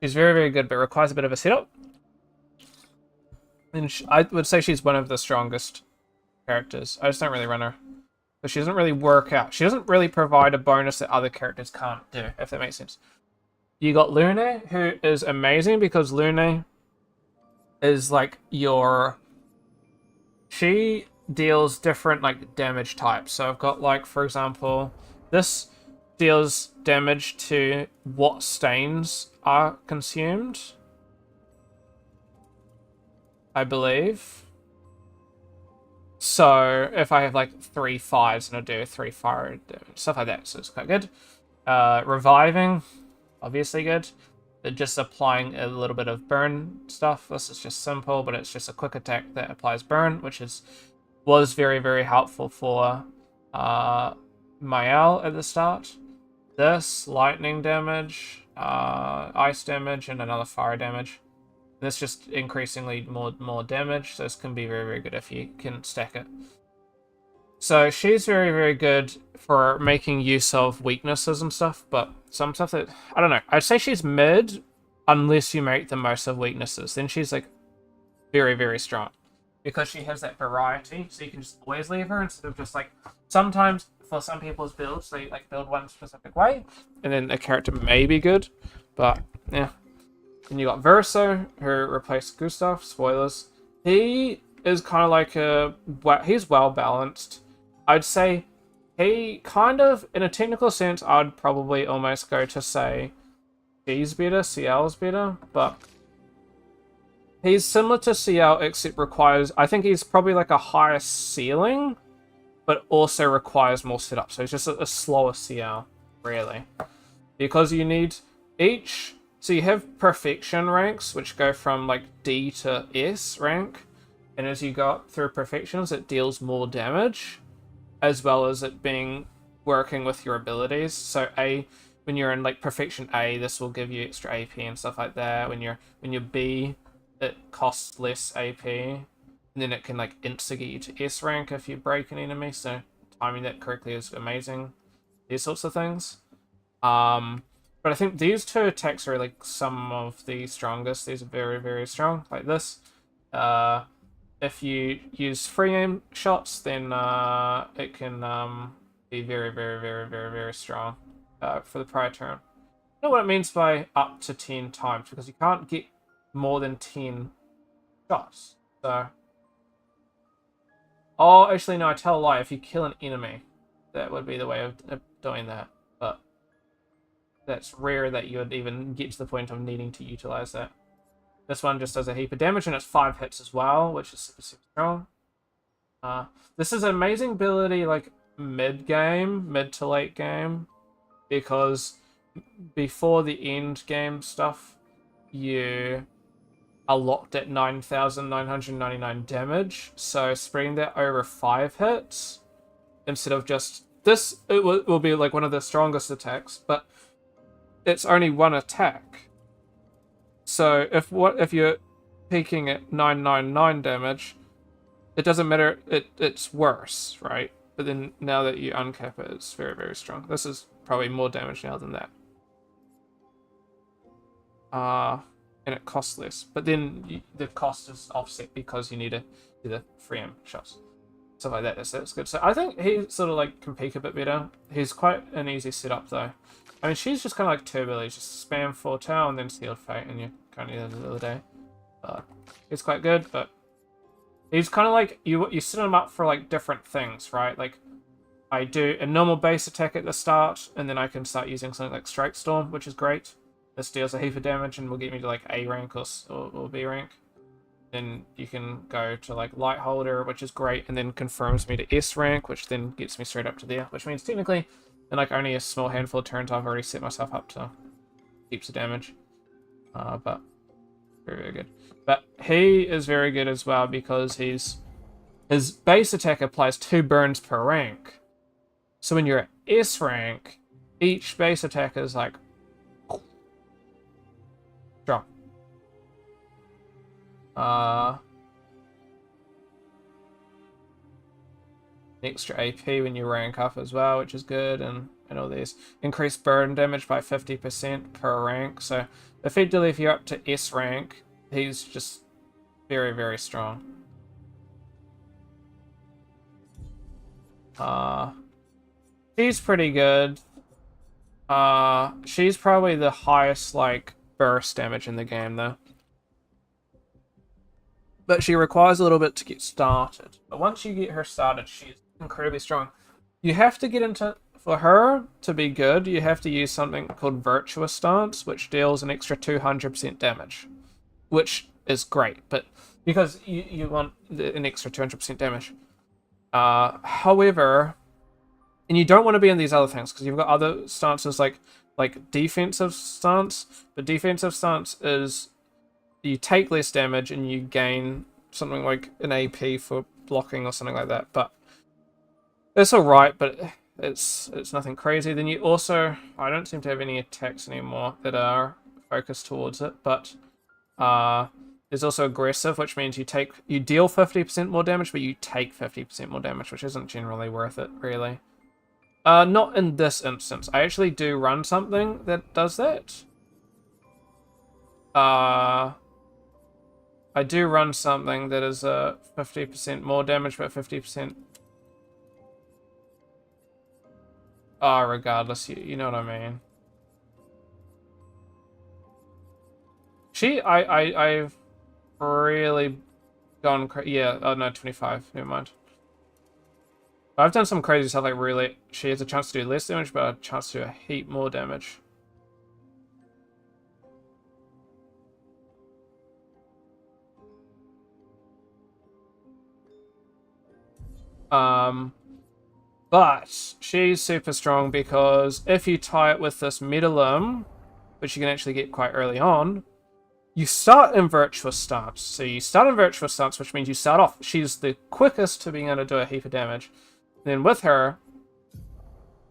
she's very, very good, but requires a bit of a setup. And I would say she's one of the strongest characters. I just don't really run her. But she doesn't really work out. She doesn't really provide a bonus that other characters can't do, if that makes sense. You got Lune, who is amazing because Lune is like your... She deals different like damage types. So I've got like, for example, this deals damage to what stains are consumed, I believe. So if I have like 3 fires, and I'll do 3 fire damage, stuff like that, so it's quite good. Reviving, obviously good. They're just applying a little bit of burn stuff. This is just simple, but it's just a quick attack that applies burn, which was very, very helpful for Mael at the start. This, lightning damage, ice damage, and another fire damage. This just increasingly more damage, so this can be very, very good if you can stack it. So she's very, very good for making use of weaknesses and stuff, but some stuff that, I don't know, I'd say she's mid unless you make the most of weaknesses. Then she's like very, very strong because she has that variety, so you can just always leave her instead of just like, sometimes for some people's builds, they like build one specific way, and then a character may be good, but yeah. Then you got Verso, who replaced Gustav, spoilers. He is kind of like he's well balanced. I'd say he kind of, in a technical sense, I'd probably almost go to say G's better, CL's better, but he's similar to CL except requires, I think he's probably like a higher ceiling, but also requires more setup. So he's just a slower CL, really. Because you need each, so you have perfection ranks, which go from like D to S rank, and as you go through perfections, it deals more damage, as well as it being working with your abilities. So A, when you're in like perfection A, this will give you extra AP and stuff like that. When you're B, it costs less AP, and then it can like instigate you to S rank if you break an enemy. So timing that correctly is amazing. These sorts of things. But I think these two attacks are like some of the strongest. These are very, very strong, like this. If you use free aim shots, then it can be very, very, very, very, very strong for the prior turn. I know what it means by up to 10 times, because you can't get more than 10 shots. So, oh, actually no, I tell a lie. If you kill an enemy, that would be the way of doing that. But that's rare that you would even get to the point of needing to utilize that. This one just does a heap of damage, and it's 5 hits as well, which is super, super strong. This is an amazing ability, like, mid to late game, because before the end game stuff, you are locked at 9,999 damage, so spreading that over 5 hits, instead of just... This, it will be, like, one of the strongest attacks, but it's only one attack. So if you're peaking at 999 damage, it doesn't matter. It's worse, right? But then now that you uncap it, it's very, very strong. This is probably more damage now than that. And it costs less. But then the cost is offset because you need to do the free aim shots, stuff like that. So it's good. So I think he sort of like can peak a bit better. He's quite an easy setup though. I mean, she's just kind of like Turbo. Just spam Foretell and then Sealed Fate, and you're kind of the other day. It's quite good, but he's kind of like, you set him up for like different things, right? Like, I do a normal base attack at the start, and then I can start using something like Strike Storm, which is great. This deals a heap of damage and will get me to like A rank or B rank. Then you can go to like Light Holder, which is great, and then confirms me to S rank, which then gets me straight up to there, which means technically in like only a small handful of turns I've already set myself up to heaps of damage. But very, very good. But he is very good as well because his base attack applies 2 burns per rank. So when you're at S rank, each base attack is like strong. Extra AP when you rank up as well, which is good, and all these. Increased burn damage by 50% per rank, so effectively if you're up to S rank, he's just very, very strong. She's pretty good. She's probably the highest, like, burst damage in the game, though. but she requires a little bit to get started. But once you get her started, she's incredibly strong. You have to get into, for her to be good, you have to use something called Virtuous Stance, which deals an extra 200% damage, which is great, but because you want an extra 200% damage. However, and you don't want to be in these other things because you've got other stances like defensive stance, but defensive stance is you take less damage and you gain something like an AP for blocking or something like that. But it's alright, but it's nothing crazy. Then you also, I don't seem to have any attacks anymore that are focused towards it, but there's also aggressive, which means you deal 50% more damage, but you take 50% more damage, which isn't generally worth it, really. Not in this instance. I actually do run something that does that. I do run something that is 50% more damage, but 50%. Regardless, you know what I mean. I've really gone yeah. Oh no, 25. Never mind. I've done some crazy stuff, like really, she has a chance to do less damage, but a chance to do a heap more damage. But she's super strong because if you tie it with this Metalum, which you can actually get quite early on, you start in Virtuous Stance. So you start in Virtuous Stance, which means you start off. She's the quickest to being able to do a heap of damage. Then with her,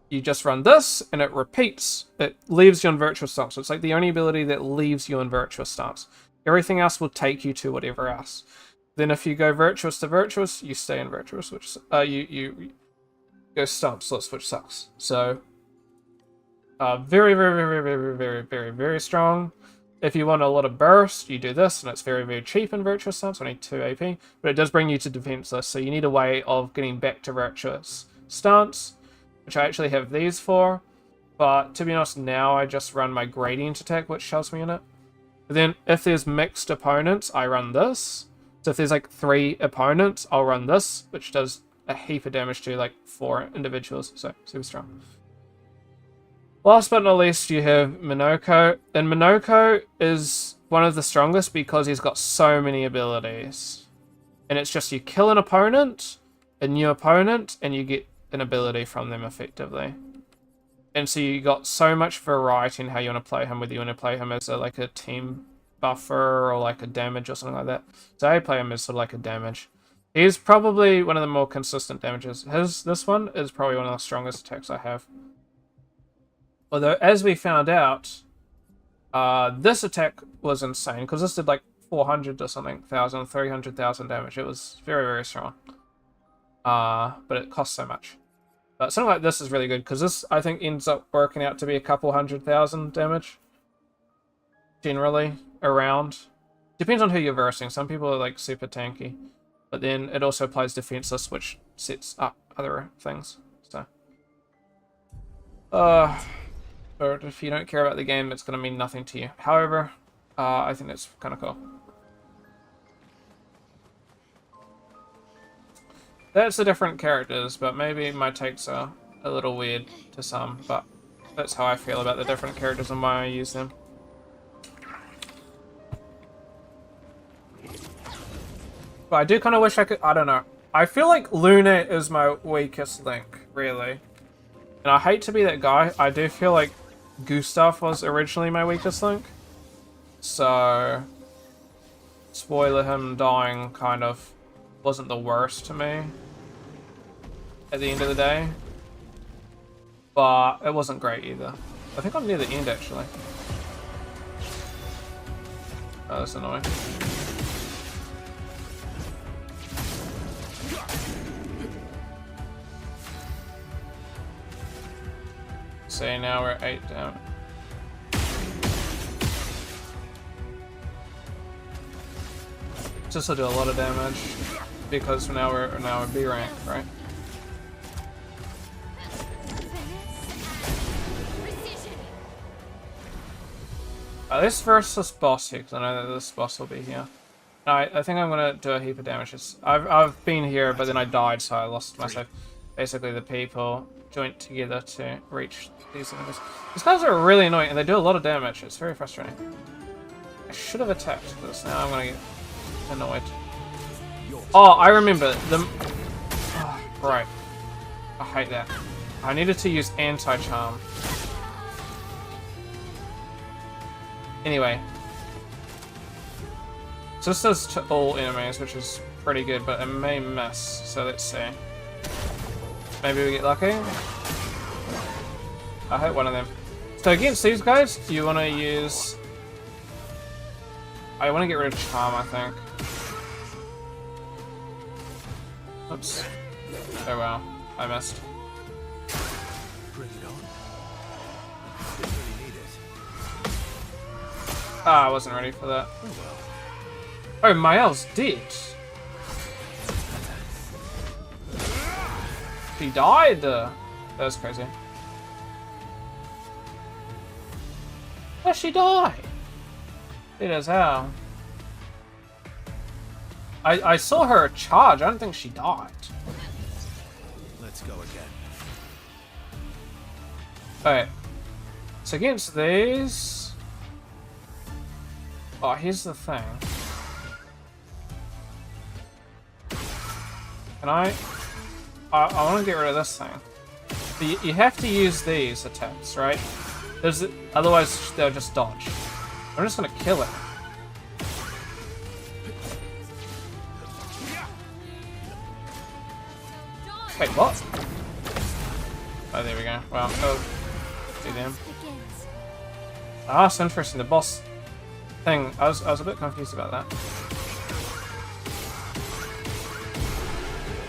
you just run this, and it repeats. It leaves you in Virtuous Stance. So it's like the only ability that leaves you in Virtuous Stance. Everything else will take you to whatever else. Then if you go Virtuous to Virtuous, you stay in Virtuous, which you go Stanceless, which sucks. So very, very, very, very, very, very, very strong. If you want a lot of burst, you do this, and it's very, very cheap in Virtuous Stance, only 2 AP, but it does bring you to Defenseless, so you need a way of getting back to Virtuous Stance, which I actually have these for, but to be honest, now I just run my Gradient attack, which shoves me in it. But then, if there's mixed opponents, I run this. So if there's like 3 opponents, I'll run this, which does a heap of damage to like 4 individuals, so super strong. Last but not least, you have Minoko. And Minoko is one of the strongest because he's got so many abilities. And it's just you kill an opponent, a new opponent, and you get an ability from them effectively. And so you got so much variety in how you want to play him, whether you want to play him as like a team buffer or like a damage or something like that. So I play him as sort of like a damage. He's probably one of the more consistent damages. This one is probably one of the strongest attacks I have. Although, as we found out, this attack was insane, because this did like 400 or something thousand, 300,000 damage. It was very, very strong. But it costs so much. But something like this is really good, because this, I think, ends up working out to be a couple 100,000 damage. Generally, around. Depends on who you're versing. Some people are like super tanky. But then it also applies Defenseless, which sets up other things. So. But if you don't care about the game, it's going to mean nothing to you. However, I think that's kind of cool. That's the different characters, but maybe my takes are a little weird to some, but that's how I feel about the different characters and why I use them. But I do kind of wish I could, I don't know. I feel like Luna is my weakest link, really. And I hate to be that guy. I do feel like Gustav was originally my weakest link. So, spoiler, him dying kind of wasn't the worst to me at the end of the day. But it wasn't great either. I think I'm near the end, actually. Oh, that's annoying. So now we're 8 down. This will do a lot of damage because now we're B rank, right? Let's versus this boss here, because I know that this boss will be here. No, I think I'm gonna do a heap of damage. I've been here, but then I died, so I lost myself. Basically, the people joined together to reach these enemies. These guys are really annoying, and they do a lot of damage. It's very frustrating. I should have attacked this. Now I'm gonna get annoyed. Oh, I remember them. Oh, right. I hate that. I needed to use anti-charm. Anyway. So this does to all enemies, which is pretty good, but it may miss. So let's see. Maybe we get lucky. I hit one of them. So against these guys, do you want to use... I want to get rid of charm, I think. Oops. Oh wow, I missed. Bring it on. Didn't really need it. Ah, I wasn't ready for that. Oh, Mael's dead. He died. That was crazy. Where'd she die? It is how. I saw her charge. I don't think she died. Let's go again. Alright. So against these... Oh, here's the thing. Can I want to get rid of this thing. But you have to use these attacks, right? Otherwise, they'll just dodge. I'm just going to kill it. Wait, what? Oh, there we go. Well, do them. Ah, so interesting. The boss thing. I was a bit confused about that.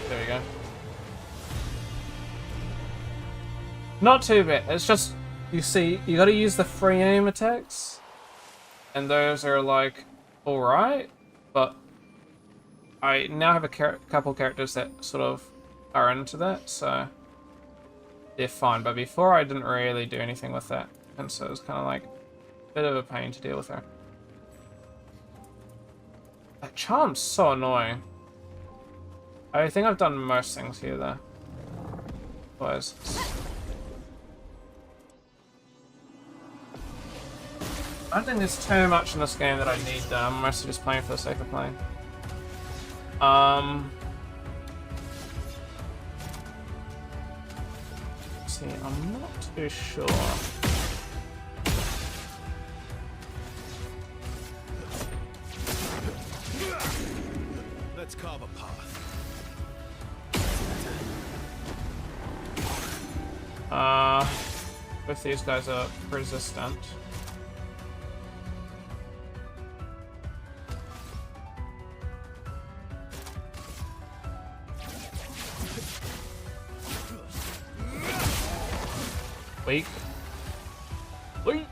There we go. Not too bad. It's just, you see, you gotta use the free aim attacks. And those are like, alright. But I now have a couple characters that sort of are into that, so they're fine. But before I didn't really do anything with that. And so it was kind of like a bit of a pain to deal with her. That charm's so annoying. I think I've done most things here though. Otherwise, I don't think there's too much in this game that I need though. I'm mostly just playing for the sake of playing. See, I'm not too sure. Let's carve a path. Both these guys are resistant. Weak. Weak!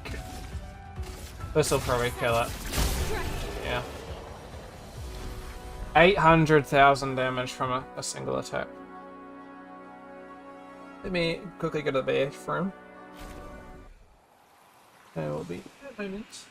This'll probably kill it. Yeah. 800,000 damage from a single attack. Let me quickly go to the bathroom. There will be a moment.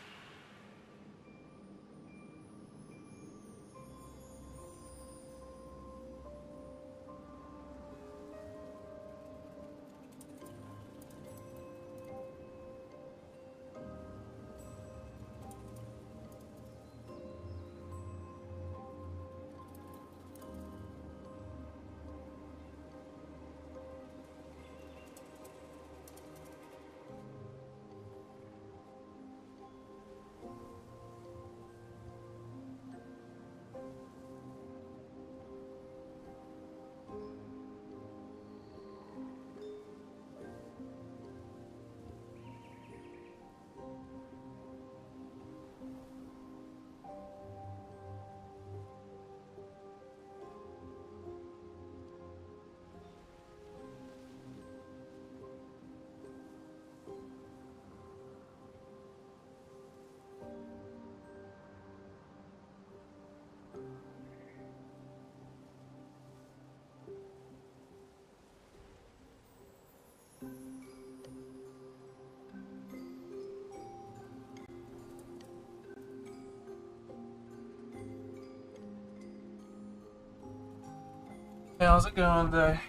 Hey, how's it going there,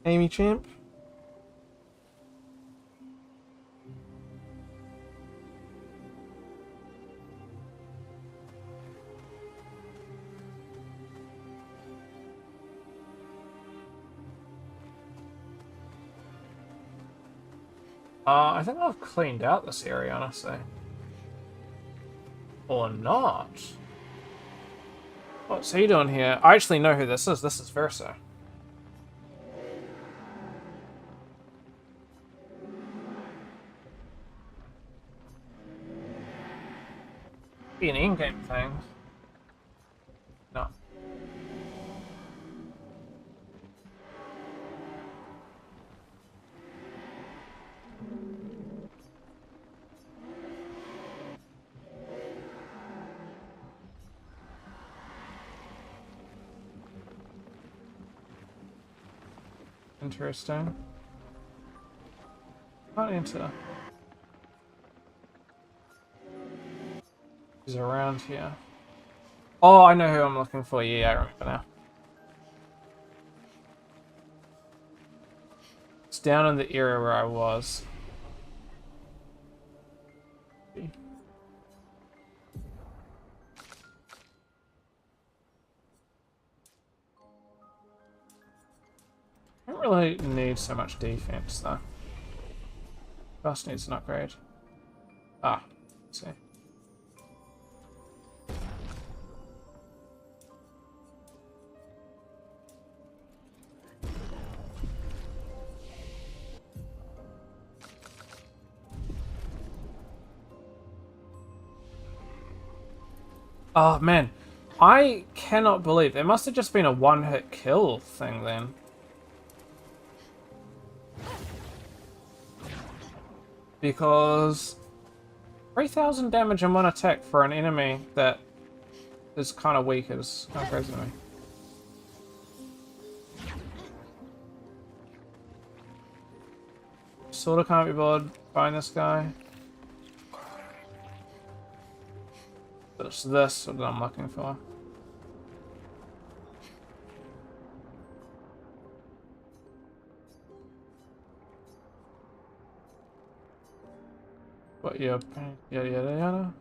Amy Champ? I think I've cleaned out this area, honestly. Or not. What's he doing here? I actually know who this is. This is Versa. Be an in-game thing. No. Interesting. Not into. He's around here. Oh, I know who I'm looking for. Yeah, I remember now. It's down in the area where I was. I don't really need so much defense though. Fast needs an upgrade. Ah, let's see. Oh man, I cannot believe it must have just been a one-hit kill thing then. Because 3,000 damage in one attack for an enemy that is kind of weak is kind of crazy to me. Sort of can't be bothered buying this guy. But it's this that I'm looking for. What, yeah, yada yada yada.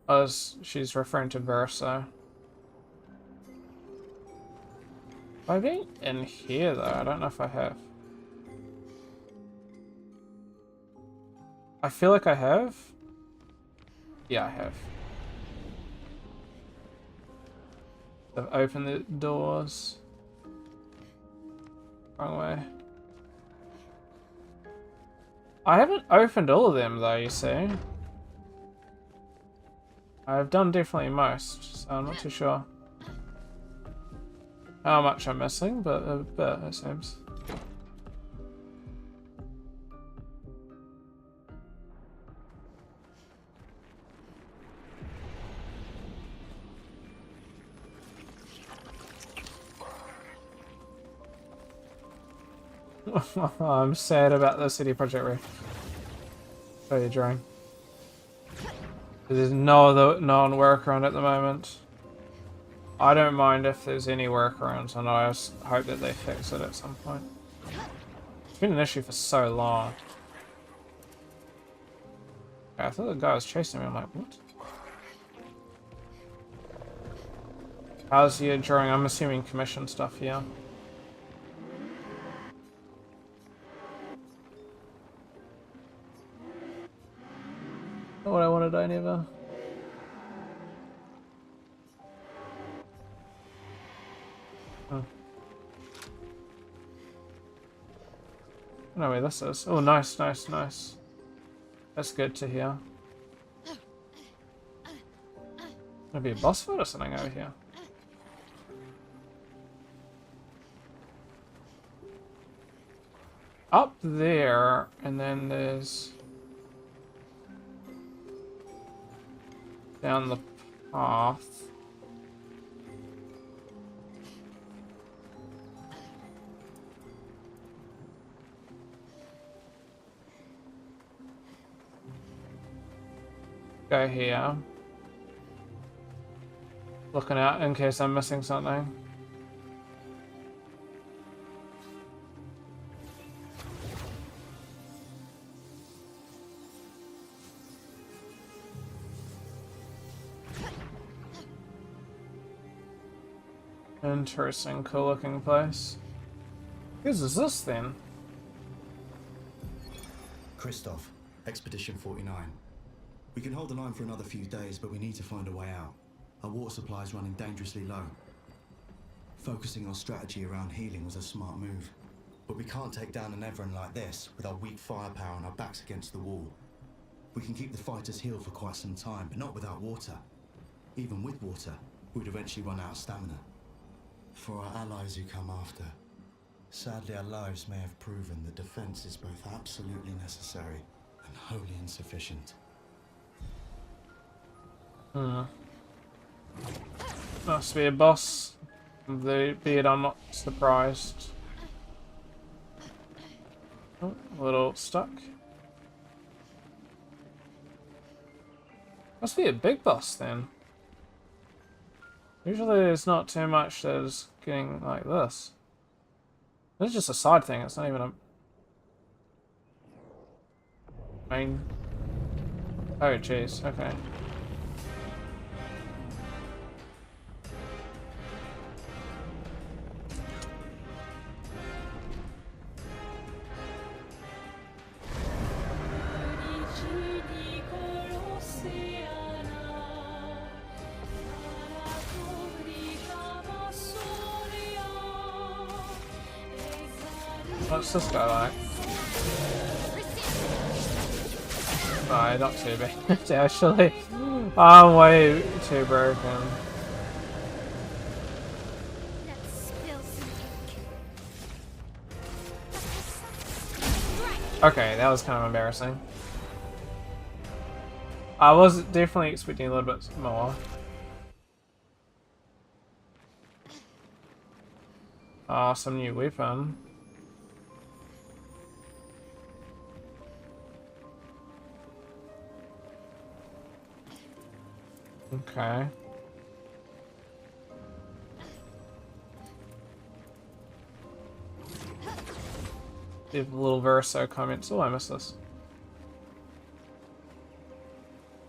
As she's referring to Versa. Have I been in here though? I don't know if I have. I feel like I have. Yeah, I have. I've opened the doors. Wrong way. I haven't opened all of them though, you see. I've done definitely most, so I'm not too sure how much I'm missing, but a bit, it seems. I'm sad about the CD Projekt Red. Show you drawing. There's no other workaround at the moment. I don't mind if there's any workarounds, and I just hope that they fix it at some point. It's been an issue for so long. I thought the guy was chasing me. I'm like, what? How's your drawing? I'm assuming commission stuff here. Not what I wanted, I never. Oh. I know where this is. Oh, nice, nice, nice. That's good to hear. Maybe a boss fight or something over here. Up there, and then there's down the path. Go here. looking out in case I'm missing something. Interesting, cool looking place. Whose is this then? Christoph, Expedition 49. We can hold the line for another few days, but we need to find a way out. Our water supply is running dangerously low. Focusing our strategy around healing was a smart move. But we can't take down an Everin like this with our weak firepower and our backs against the wall. We can keep the fighters healed for quite some time, but not without water. Even with water, we'd eventually run out of stamina. For our allies who come after, sadly our lives may have proven that defense is both absolutely necessary and wholly insufficient. Must be a boss. The beard, I'm not surprised. Oh, a little stuck. Must be a big boss then. Usually there's not too much that is getting like this. This is just a side thing, it's not even a main. Oh jeez, okay. What's this guy like? Alright, not too bad actually. I'm way too broken. Let's spill some ink. Okay, that was kind of embarrassing. I was definitely expecting a little bit more. Ah, some new weapon. Okay. Leave a little Verso comments. Oh, I missed this.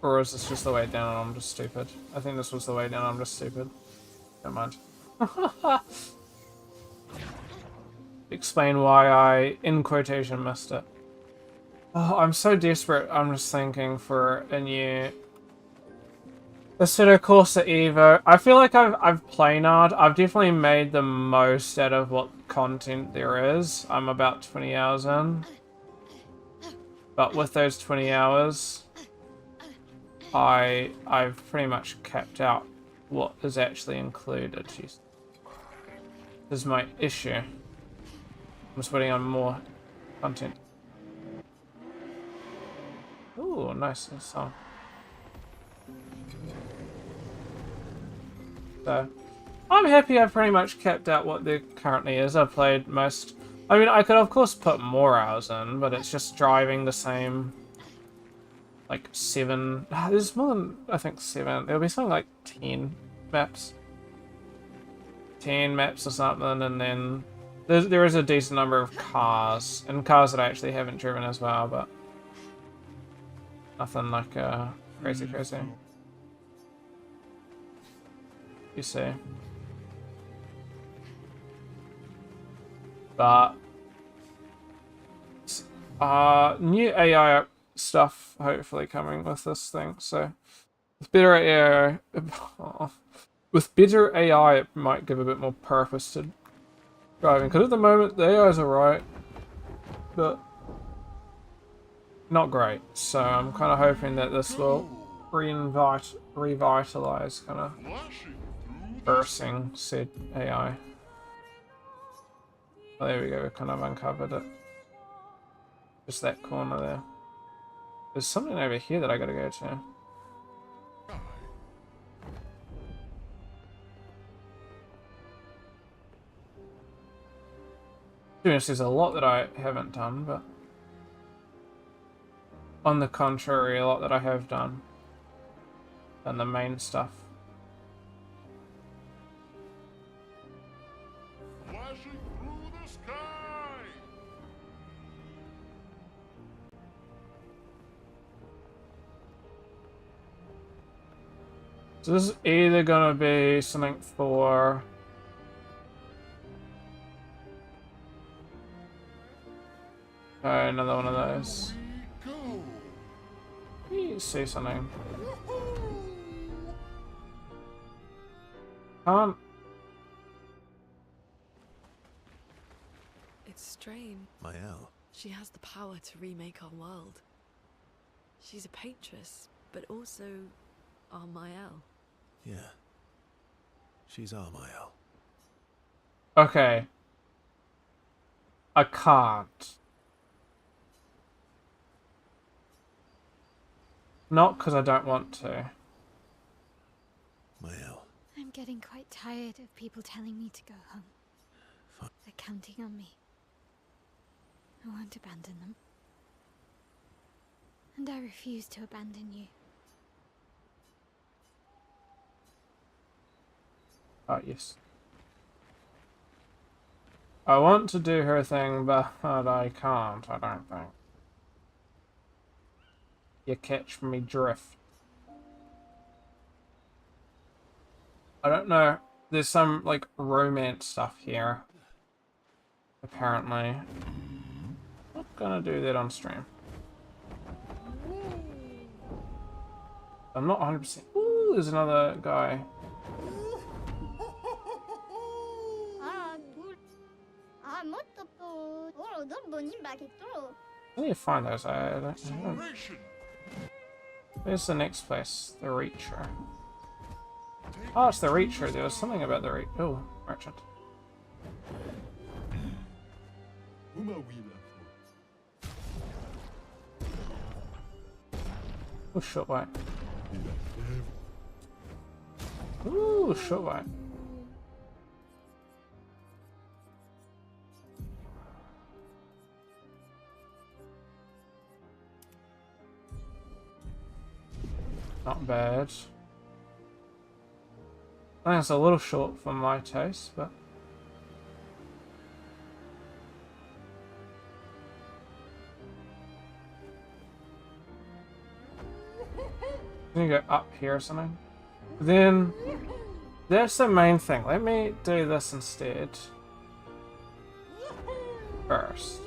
Or is this just the way down and I'm just stupid? I think this was the way down, I'm just stupid. Never mind. Explain why I, in quotation, missed it. Oh, I'm so desperate, I'm just thinking for a new... Assetto Corsa Evo. I feel like I've playnard. I've definitely made the most out of what content there is. I'm about 20 hours in. But with those 20 hours, I've pretty much capped out what is actually included. Jeez. This is my issue. I'm just waiting on more content. Ooh, nice song. So, I'm happy I've pretty much kept out what there currently is. I've played most... I mean, I could of course put more hours in, but it's just driving the same... Like, 7... There's more than, I think, 7. There'll be something like 10 maps. 10 maps or something, and then... There is a decent number of cars, and cars that I actually haven't driven as well, but... Nothing like, crazy. You see. But new AI stuff hopefully coming with this thing. So with better AI, it might give a bit more purpose to driving. Because at the moment the AI's alright, but not great. So I'm kind of hoping that this will revitalize kind of bursting said AI. Oh, there we go, we kind of uncovered it. Just that corner there. There's something over here that I gotta go to. There's a lot that I haven't done, but on the contrary, a lot that I have done. And the main stuff. So this is either gonna be something for... another one of those. You see something. Can't. It's strange. Mael. She has the power to remake our world. She's a paintress, but also our Mael. Yeah. She's our Mael. Okay. I can't. Not because I don't want to. Mael. I'm getting quite tired of people telling me to go home. Fine. They're counting on me. I won't abandon them. And I refuse to abandon you. Oh, yes. I want to do her thing, but I can't, I don't think. You catch me drift. I don't know. There's some, like, romance stuff here. Apparently. Not gonna do that on stream. I'm not 100%. Ooh, there's another guy. I need to find those. I don't. Where's the next place? The Reacher. Oh, it's the Reacher. There was something about the Reacher. Oh, merchant. Oh, short white. Ooh, short white. Not bad. I think it's a little short for my taste, but... Can you go up here or something? Then... That's the main thing. Let me do this instead. First.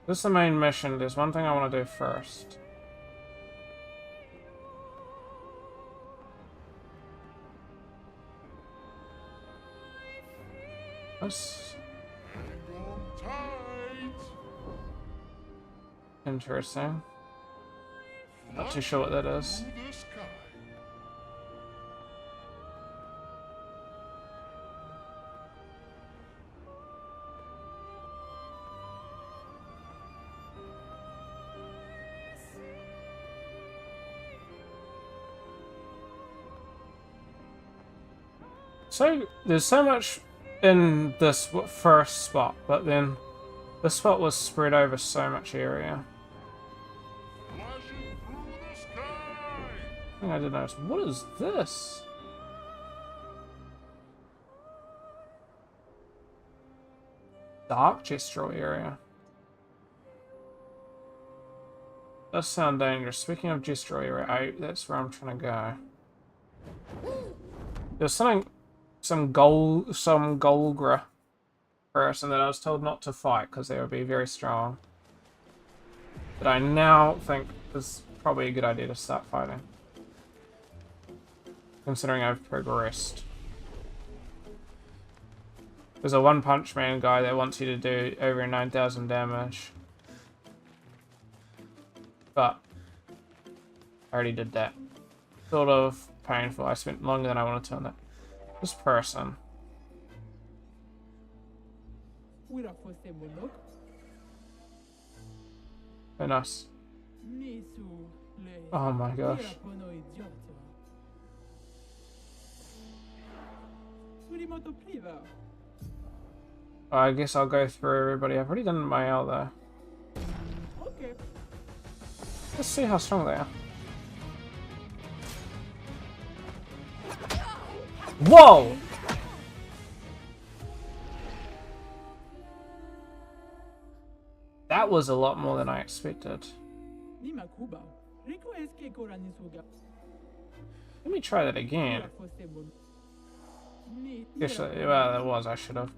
This is the main mission. There's one thing I want to do first. That's interesting. Not too sure what that is. So there's so much in this first spot, but then this spot was spread over so much area. I think I did notice. What is this? Dark gestural area. Does sound dangerous. Speaking of gestural area, that's where I'm trying to go. There's something. Some Golgra person that I was told not to fight because they would be very strong. But I now think is probably a good idea to start fighting. Considering I've progressed. There's a One Punch Man guy that wants you to do over 9,000 damage. But I already did that. Sort of painful. I spent longer than I wanted to on that. This person. Very nice. Oh my gosh. I guess I'll go through everybody. I've already done my L though. Let's see how strong they are. Whoa! That was a lot more than I expected. Let me try that again. Actually, well, that was. I should have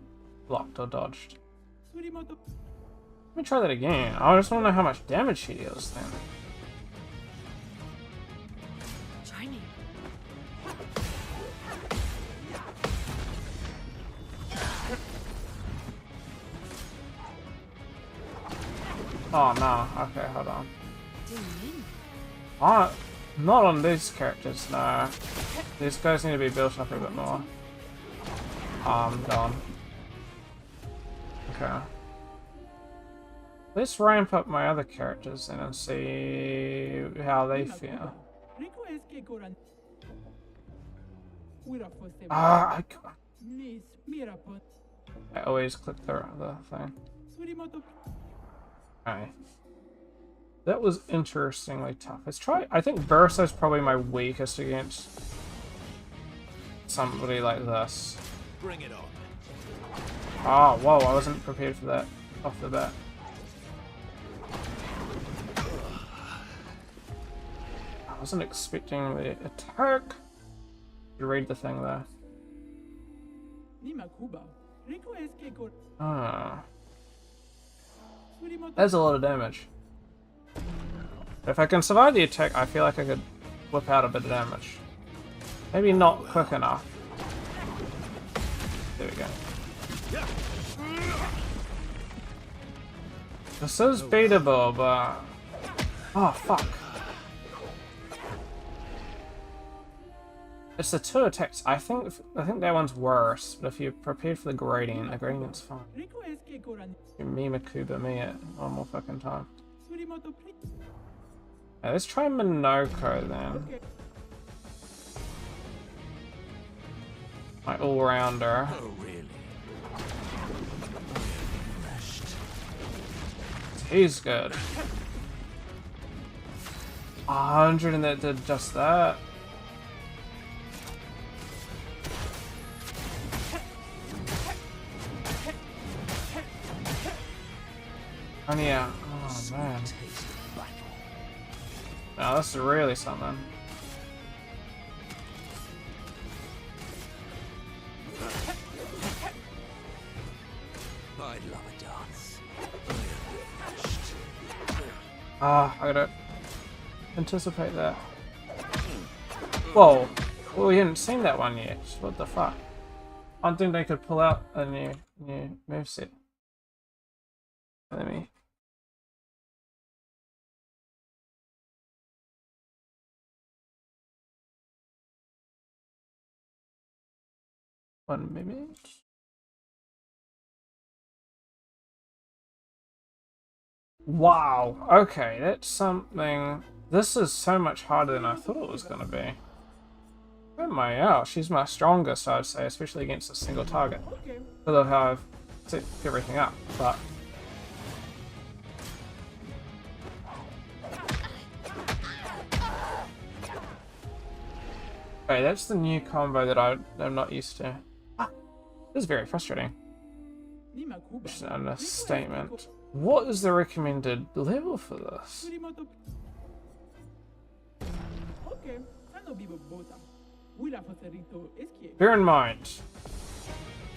blocked or dodged. Let me try that again. I just want to know how much damage she deals then. Try me. Oh no. Okay, hold on. Didn't mean. Not on these characters, no. These guys need to be built up a bit more. I'm gone. Okay. Let's ramp up my other characters then and see how they feel. I always click the thing. Okay. That was interestingly tough. Let's try. I think Bursa is probably my weakest against somebody like this. Bring it on. Oh, whoa, I wasn't prepared for that off the bat. I wasn't expecting the attack. You read the thing there. Ah. That's a lot of damage. If I can survive the attack, I feel like I could whip out a bit of damage. Maybe not quick enough. There we go. This is beatable, but... Oh, fuck. It's the two attacks. I think that one's worse, but if you're prepared for the gradient's fine. You Mimakuba me at one more fucking time. Yeah, let's try Minoko then. My all-rounder. Oh, really? He's good. 100 and that did just that. Oh yeah. Oh man. Now this is really something. I'd love a dance. Ah, I gotta anticipate that. Whoa. Well, we hadn't seen that one yet. What the fuck? I don't think they could pull out a new moveset. Let me. One minute. Wow. Okay, that's something. This is so much harder than I thought it was gonna be. Oh my god, she's my strongest, I'd say, especially against a single target. Because of how I've set everything up, but. Okay, that's the new combo that I'm not used to. This is very frustrating. It's an understatement. What is the recommended level for this? Bear in mind,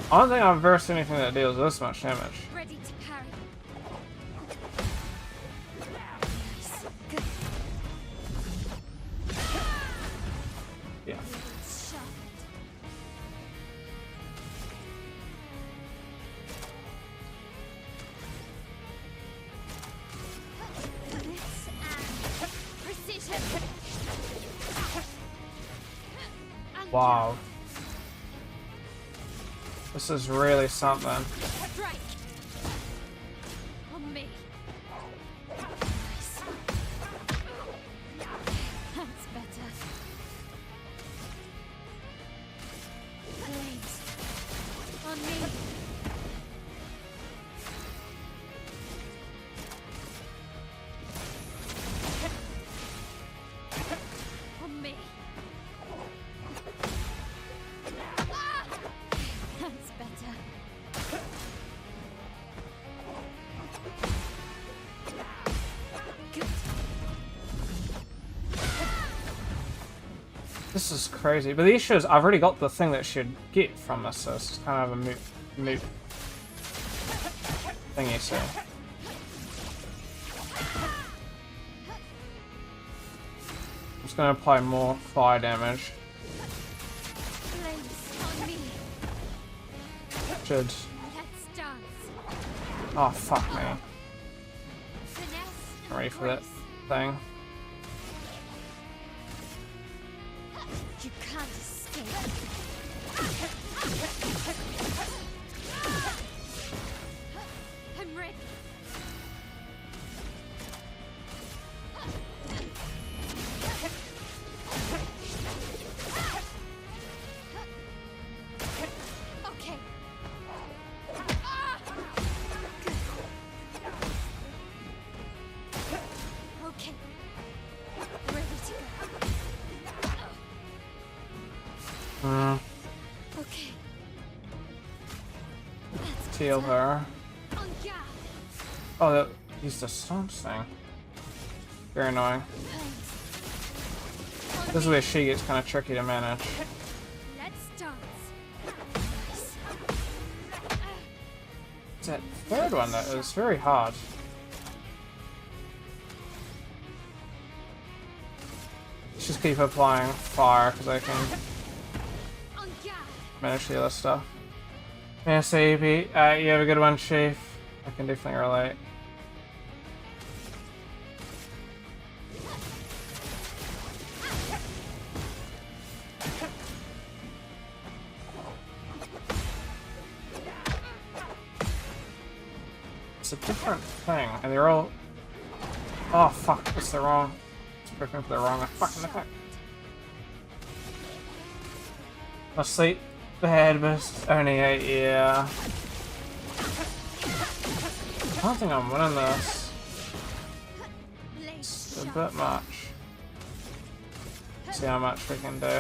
I don't think I've versed anything that deals this much damage. Ready to parry. Yeah. Shaft. This and precision. And Wow. This is really something. strike. On me. Nice. That's better. Flames. On me. On me. Ah! That's better. This is crazy. But the issue is I've already got the thing that should get from this, so it's kind of a moot thing you see. I'm just going to apply more fire damage. Flames on me. Should... Let's dance. Oh, fuck me. Finesse. I'm ready for that thing. You can't escape. I'm ready. Okay. Okay. Ready to go. Okay. Let's Heal her. on guard. Oh, that used a stomp thing. Very annoying. Flames. This is where she gets kind of tricky to manage. Let's dance. It's that third one that is very hard. Let's just keep applying fire because I can On guard. manage the other stuff. Yeah, CP. You have a good one, Chief. I can definitely relate. It's a different thing, and they're all... Oh fuck, it's the wrong... It's pricking for the wrong fucking effect. My sleep bad, but it's only 8, yeah. I don't think I'm winning this. It's a bit much. See how much we can do.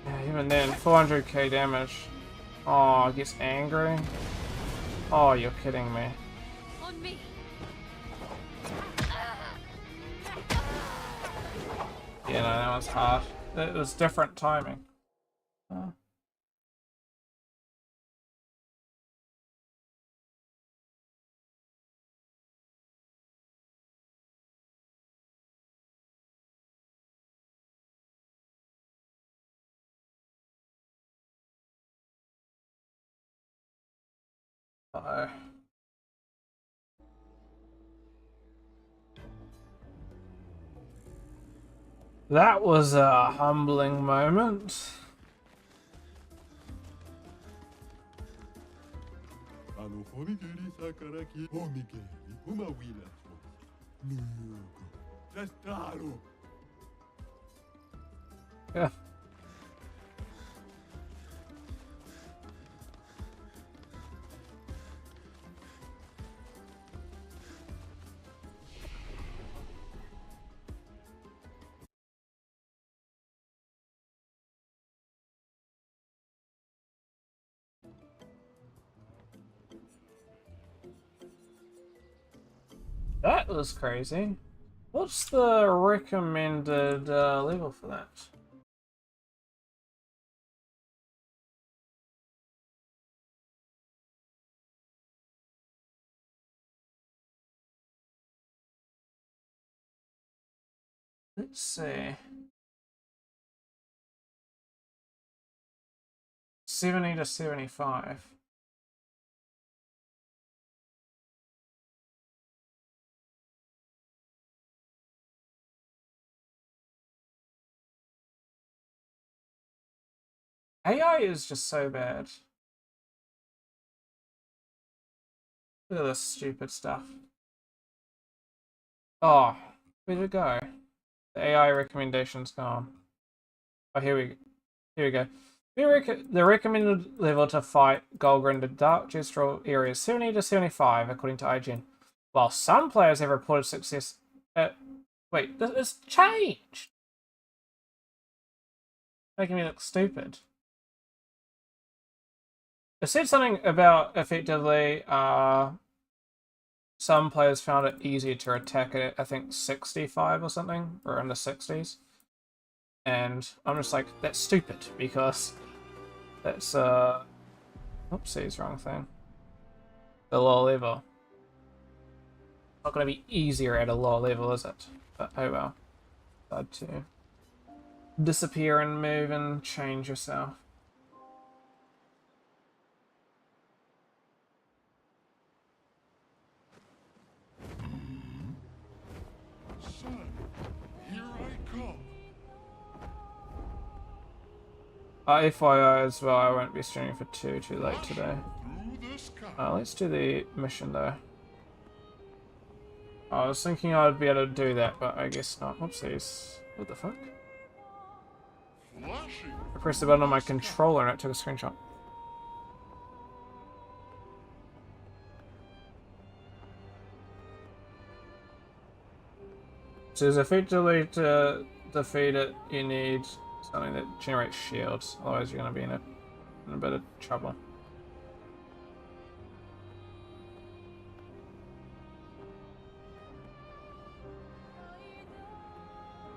Yeah, even then, 400k damage. Oh, it gets angry. Oh, you're kidding me. On me. Yeah, no, that was hard. It was different timing. Uh-oh. That was a humbling moment. Yeah. That was crazy. What's the recommended level for that? Let's see. 70 to 75. AI is just so bad. Look at this stupid stuff. Oh, where'd it go? The AI recommendation's gone. Oh, here we go. The recommended level to fight Golgr in the Dark Gestural area is 70 to 75, according to IGN. While some players have reported success... wait, this is changed! Making me look stupid. It said something about effectively some players found it easier to attack it at, I think, 65 or something, or in the 60s. And I'm just like, that's stupid, because that's, oopsies, wrong thing. The lower level. Not going to be easier at a lower level, is it? But oh well. Decide to disappear and move and change yourself. Son, here I come. FYI as well, I won't be streaming for too late today. Through the sky. Let's do the mission though. I was thinking I'd be able to do that, but I guess not. Whoopsies. What the fuck? Flashing. I pressed the button on my controller and it took a screenshot. So effectively to defeat it, you need something that generates shields. Otherwise you're going to be in a bit of trouble.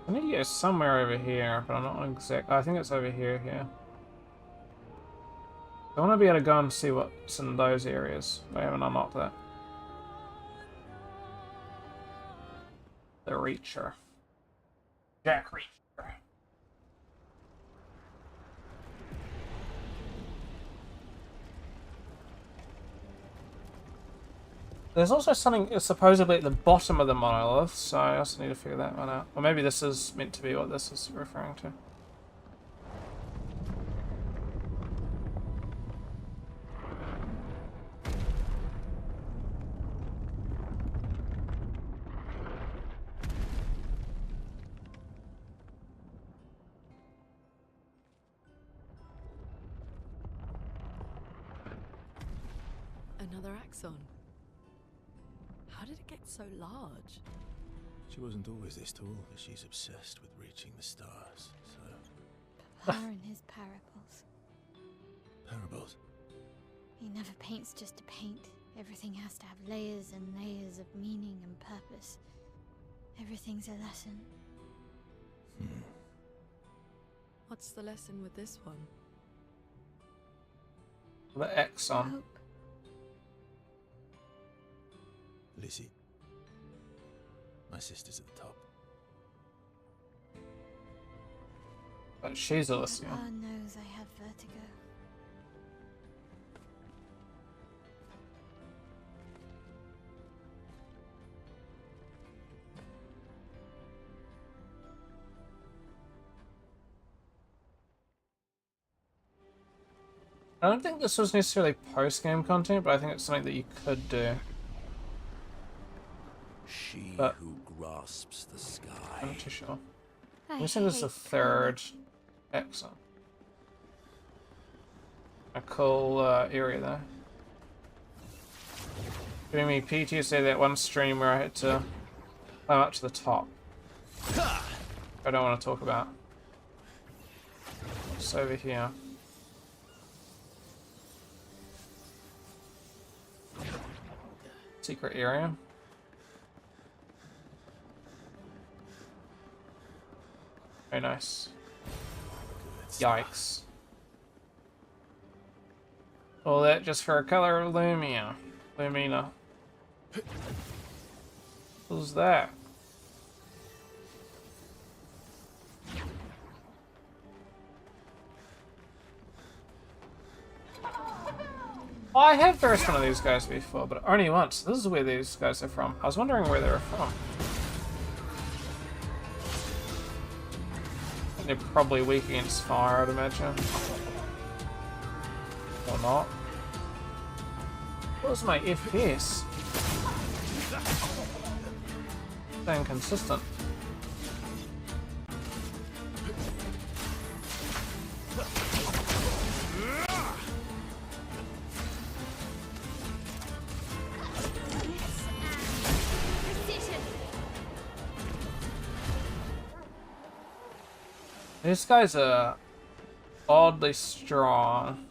I need to go somewhere over here, but I'm not exact. I think it's over here. I want to be able to go and see what's in those areas. I haven't unlocked that. The Reacher. Jack Reacher. There's also something supposedly at the bottom of the monolith, so I also need to figure that one out. Or maybe this is meant to be what this is referring to. Another axon. How did it get so large? She wasn't always this tall, but she's obsessed with reaching the stars, so... Papa and his parables. Parables? He never paints just to paint. Everything has to have layers and layers of meaning and purpose. Everything's a lesson. What's the lesson with this one? The Exxon. Hope. Lizzie. My sister's at the top. But she's Alicia. Papa knows I have vertigo. I don't think this was necessarily post-game content, but I think it's something that you could do. She But- who grasps the sky. I'm not too sure. I I'm guessing this is the hate third Exxon. A cool area there. Giving me PTSD that one stream where I had to climb up to the top. I don't want to talk about. It's over here. Secret area. Very nice. Yikes. All that just for a color of Lumina. Lumina. What's that? Oh, I have versed one of these guys before, but only once. This is where these guys are from. I was wondering where they were from. They're probably weak against fire, I'd imagine. Or not. What was my FPS? It's inconsistent. Precision. These guys are oddly strong.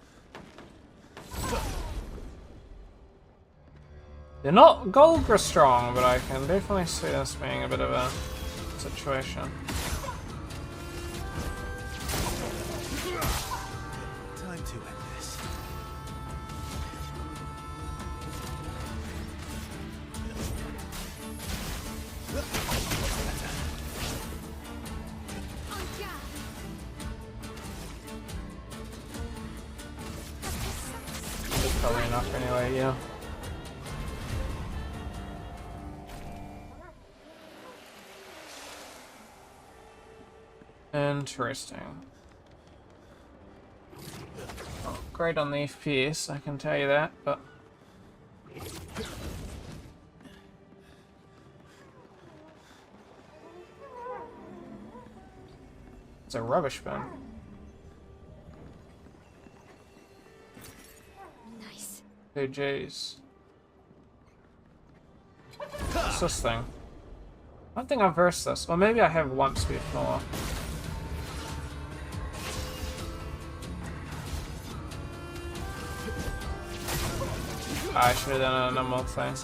They're not Golgra strong, but I can definitely see this being a bit of a situation. Time to end this. It's probably enough anyway, yeah. Interesting. Not great on the FPS, I can tell you that, but it's a rubbish bin. Nice. Hey, jeez. What's this thing? I don't think I've versed this. Or maybe I have once before. I should have done a normal thing.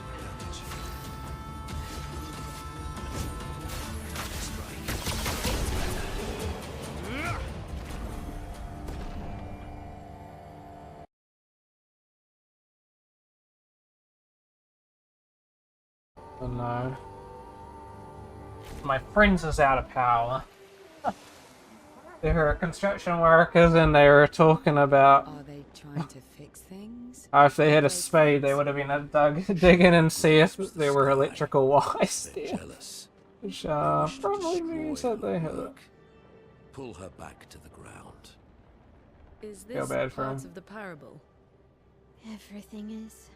Oh no. My friends is out of power. They were construction workers and they were talking about Are they trying to fix things? if they had a spade they would have been digging and see if there were electrical wires They're there. jealous. Which Wish probably to means destroy that they her had it. work. Pull her back to the ground. Is Feel this bad for part him. of the parable? Everything is.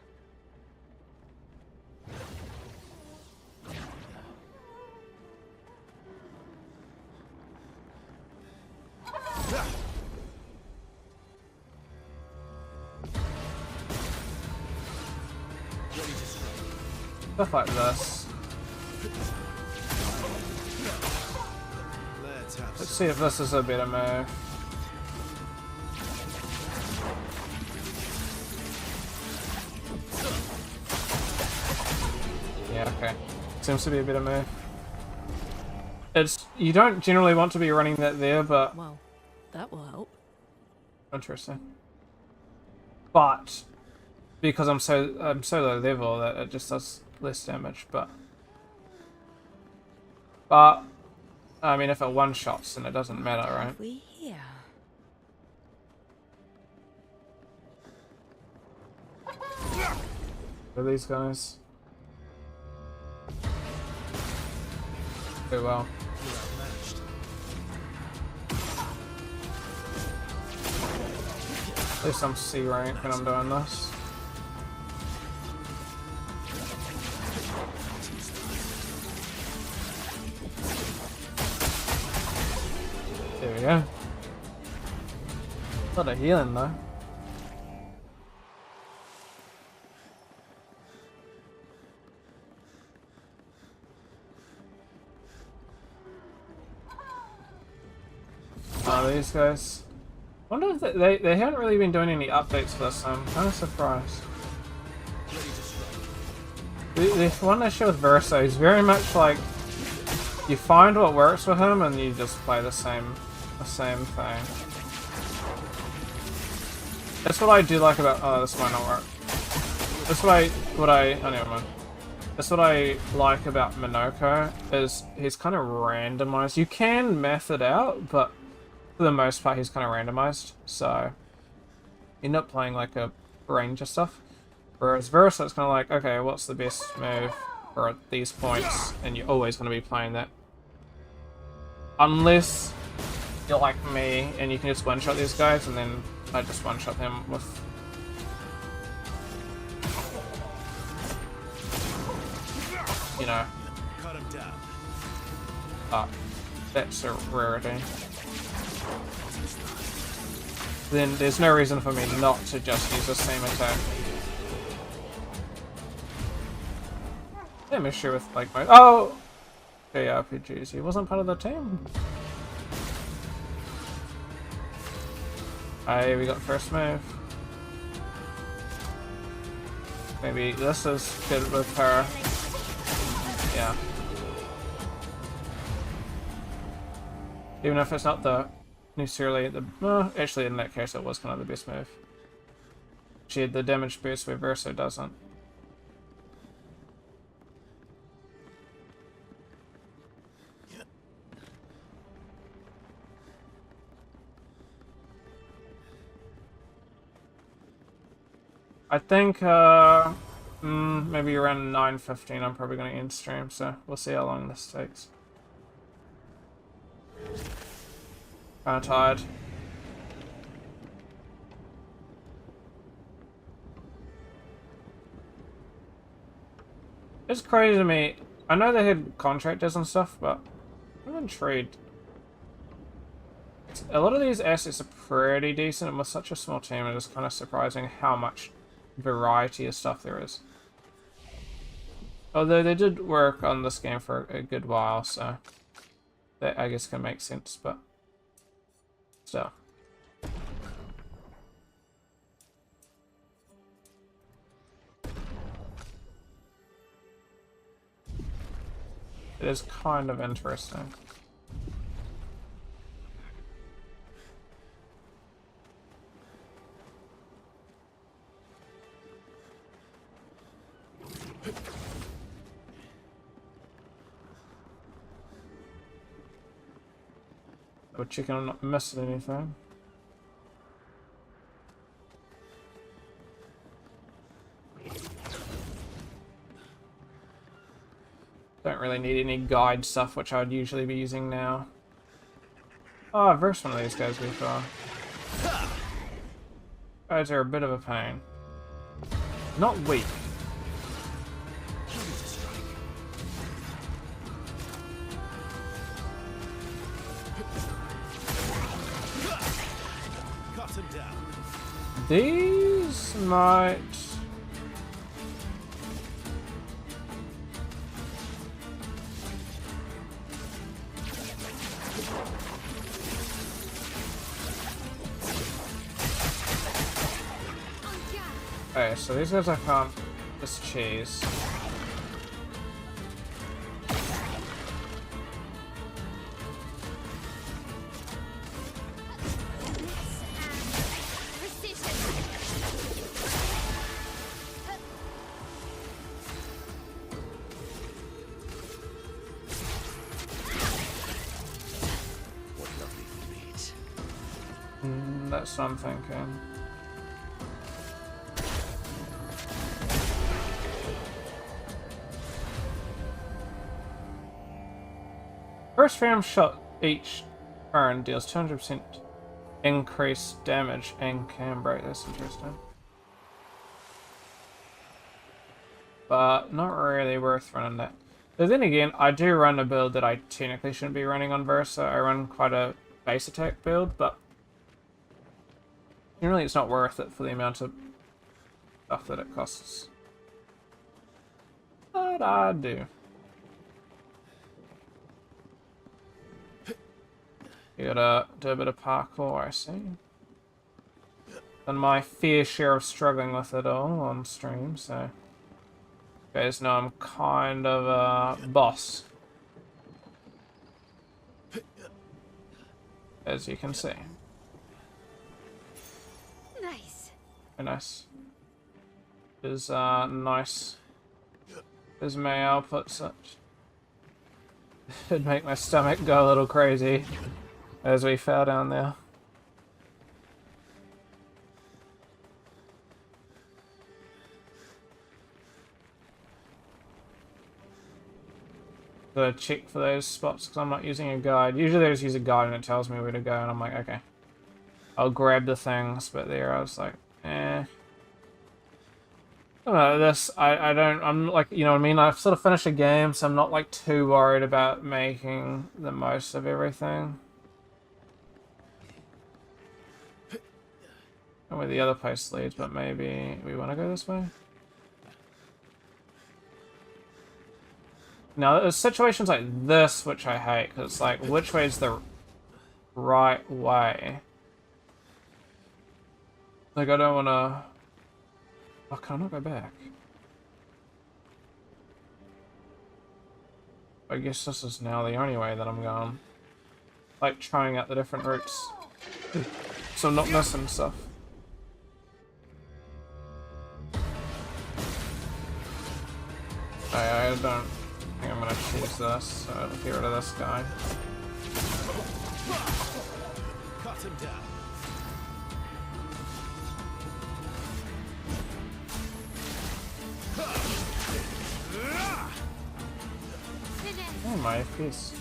Stuff like this. Let's see if this is a better move. Yeah, okay. Seems to be a better move. You don't generally want to be running that there, but Well, that will help. interesting. But because I'm so low level that it just does less damage, but I mean if it one shots then it doesn't matter, right? Have we here? For these guys. Oh well. At least I'm C rank when I'm doing this. There we go. A lot of healing though. Oh, these guys. Wonder if they haven't really been doing any updates for this. I'm kind of surprised. The one issue with Verso is very much like you find what works for him and you just play the same thing. That's what I do like about. Oh, this might not work. That's oh, never mind. That's what I like about Minoko is he's kind of randomized. You can math it out, but for the most part he's kind of randomized. So you end up playing like a range of stuff. Whereas Versa, it's kind of like, okay, what's the best move for these points, and you're always going to be playing that. Unless you're like me and you can just one-shot these guys, and then I just one-shot them with. You know. Cut him down. That's a rarity. Then there's no reason for me not to just use the same attack. Same issue with like my JRPGs. He wasn't part of the team. Hey, we got first move. Maybe this is good with her. Yeah. Even if it's not the necessarily the actually in that case it was kind of the best move. She had the damage boost where Versa doesn't. I think maybe around 9:15 I'm probably going to end stream, so we'll see how long this takes. Kinda tired. It's crazy to me. I know they had contractors and stuff, but I'm intrigued. A lot of these assets are pretty decent, and with such a small team, it is kind of surprising how much variety of stuff there is. Although they did work on this game for a good while, so that I guess can make sense, but still. It is kind of interesting. We're checking I'm not missing anything. Don't really need any guide stuff, which I would usually be using now. Oh, I've versed one of these guys before. Guys are a bit of a pain. Not weak. These might... Okay, so these guys I can't just cheese. That's what I'm thinking. First random shot each turn deals 200% increased damage and can break. That's interesting. But not really worth running that. But then again, I do run a build that I technically shouldn't be running on Versa. I run quite a base attack build, but generally it's not worth it for the amount of stuff that it costs. But I do. You gotta do a bit of parkour, I see. And my fair share of struggling with it all on stream, so you guys know I'm kind of a boss. As you can see. Nice. Very nice. Is nice. As Mayal puts it. It'd make my stomach go a little crazy as we fell down there. Gotta check for those spots because I'm not using a guide. Usually I just use a guide and it tells me where to go and I'm like, okay. I'll grab the things, but there I was like, eh. I don't know, this, I don't, I'm like, you know what I mean? I've sort of finished a game, so I'm not like too worried about making the most of everything. And where the other place leads, but maybe we want to go this way? Now, there's situations like this which I hate, because it's like, which way is the right way? Like, I don't want to... Oh, can I not go back? I guess this is now the only way that I'm going. Like, trying out the different routes. So I'm not missing stuff. I don't think I'm gonna choose this, so get rid of this guy. Cut him down. Oh my piece.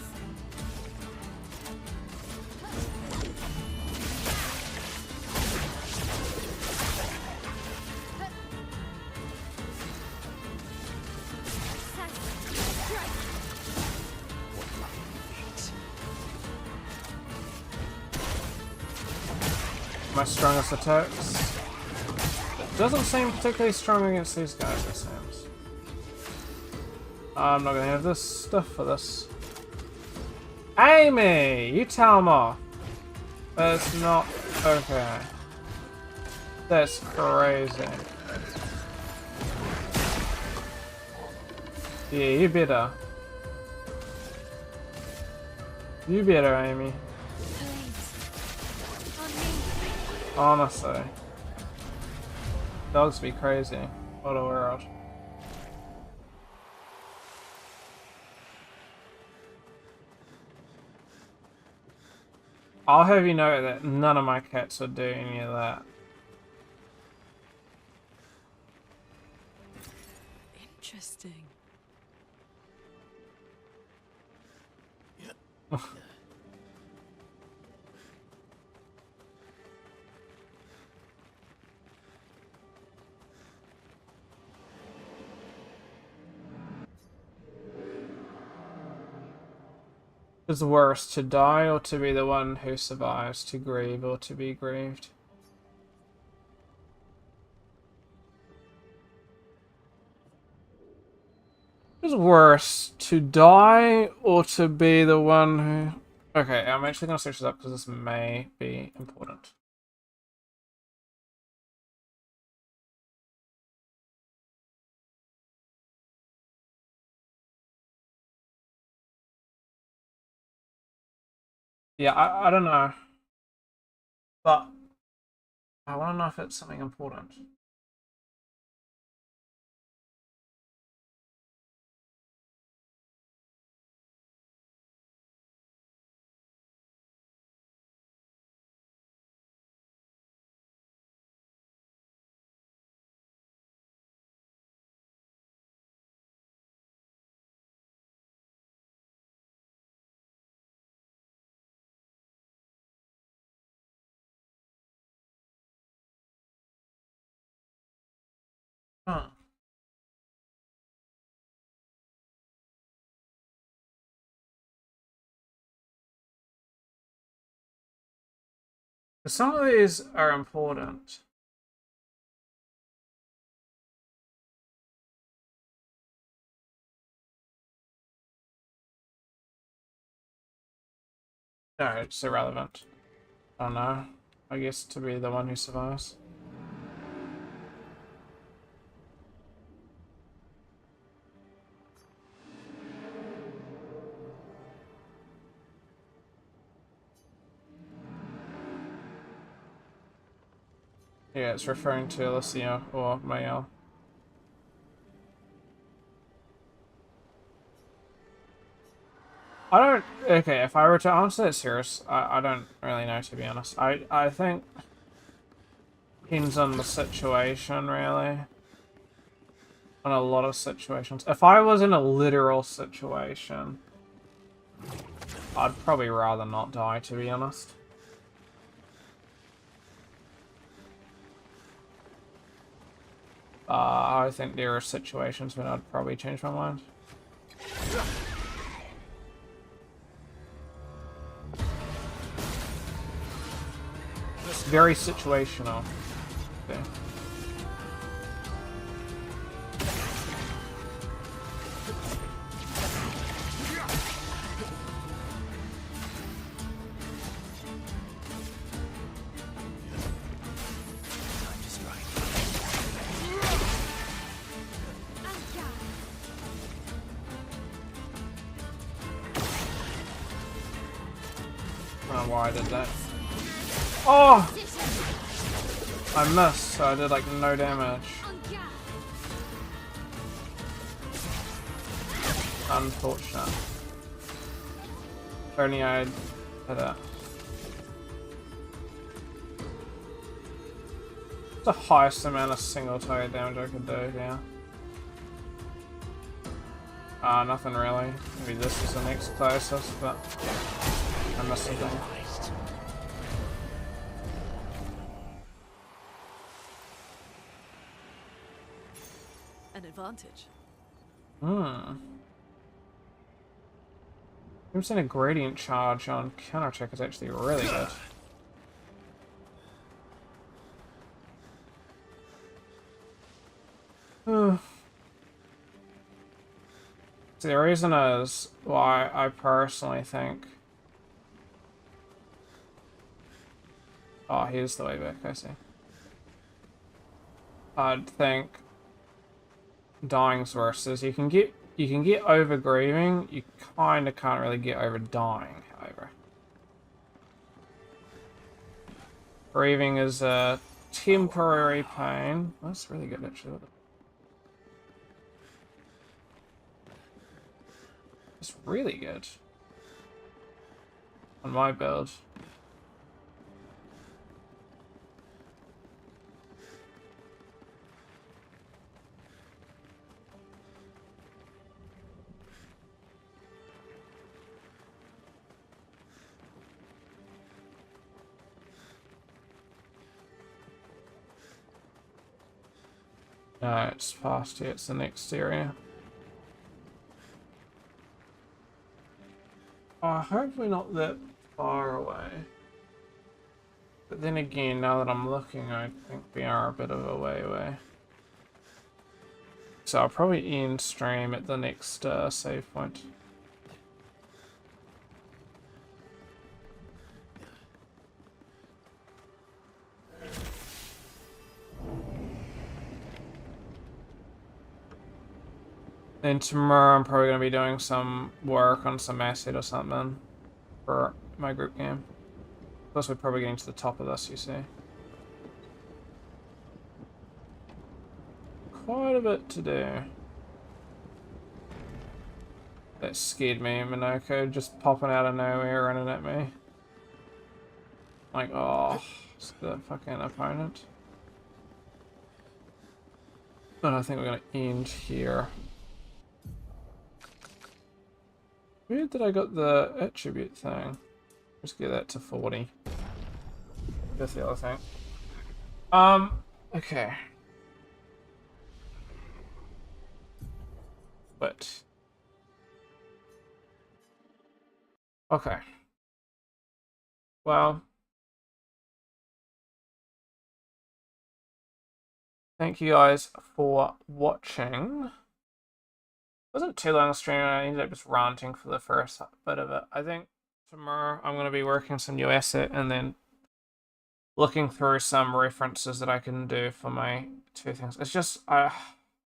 My strongest attacks. Doesn't seem particularly strong against these guys, it seems. I'm not gonna have this stuff for this. Amy! You tell him off. That's not okay. That's crazy. Yeah, you better. You better, Amy. Honestly. Dogs be crazy. What a world. I'll have you know that none of my cats would do any of that. Interesting. Is worse, to die or to be the one who survives, to grieve or to be grieved? Is worse, to die or to be the one who... Okay, I'm actually going to search this up because this may be important. Yeah, I don't know. But I want to know if it's something important. Huh. Some of these are important. No, it's irrelevant. I don't know. I guess to be the one who survives. Yeah, it's referring to Alicia or Mael. I don't... Okay, if I were to answer that serious, I don't really know, to be honest. I think... Depends on the situation, really. On a lot of situations. If I was in a literal situation, I'd probably rather not die, to be honest. I think there are situations when I'd probably change my mind. It's very situational. Okay. know why I did that. Oh! I missed, so I did like no damage. Unfortunate. If only I'd hit it. It's the highest amount of single target damage I could do, yeah. Nothing really. Maybe this is the next closest, but I missed something. An advantage. I'm seeing a gradient charge on counter attack is actually really good. See, the reason is why I personally think. Oh, here's the way back, I see. I'd think dying's worse is you can get over grieving, you kinda can't really get over dying, however. Grieving is a temporary pain. That's really good actually. It's really good on my build. No, it's past here, it's the next area. Oh, hopefully not that far away. But then again, now that I'm looking, I think we are a bit of a way away. So I'll probably end stream at the next save point. Then tomorrow I'm probably going to be doing some work on some asset or something for my group game. Plus we're probably getting to the top of this, you see. Quite a bit to do. That scared me, Minoko just popping out of nowhere running at me. Like, oh, it's the fucking opponent. But I think we're going to end here. Where did I got the attribute thing? Just get that to 40. That's the other thing. Okay. But. Okay. Well. Thank you guys for watching. Wasn't too long a stream, I ended up just ranting for the first bit of it. I think tomorrow I'm going to be working some new asset and then looking through some references that I can do for my two things. It's just, I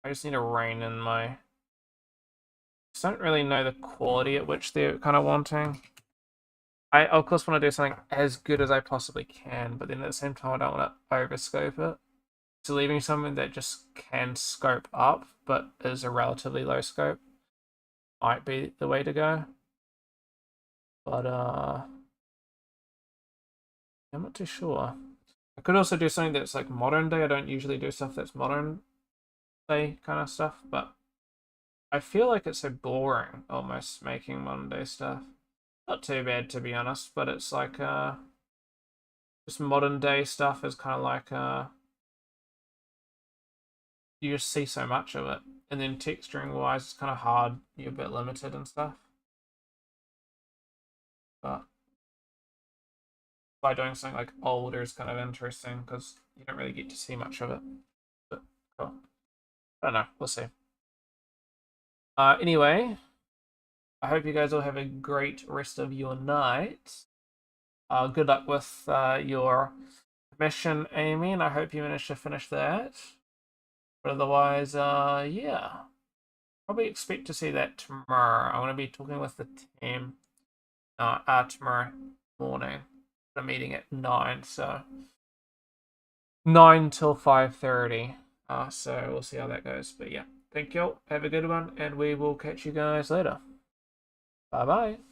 just need to rein in my... I just don't really know the quality at which they're kind of wanting. I, of course, want to do something as good as I possibly can, but then at the same time I don't want to overscope it. So leaving something that just can scope up, but is a relatively low scope, might be the way to go. But, I'm not too sure. I could also do something that's like modern day. I don't usually do stuff that's modern day kind of stuff, but I feel like it's so boring almost making modern day stuff. Not too bad to be honest, but it's like, just modern day stuff is kind of like, you just see so much of it, and then texturing wise it's kind of hard, you're a bit limited and stuff, but by doing something like older is kind of interesting because you don't really get to see much of it. But cool. I don't know, we'll see. Anyway, I hope you guys all have a great rest of your night. Good luck with your mission, Amy, and I hope you manage to finish that. But otherwise, yeah. Probably expect to see that tomorrow. I'm going to be talking with the team tomorrow morning. a meeting at 9, so 9 till 5:30. So we'll see how that goes. But yeah, thank you all. Have a good one, and we will catch you guys later. Bye bye.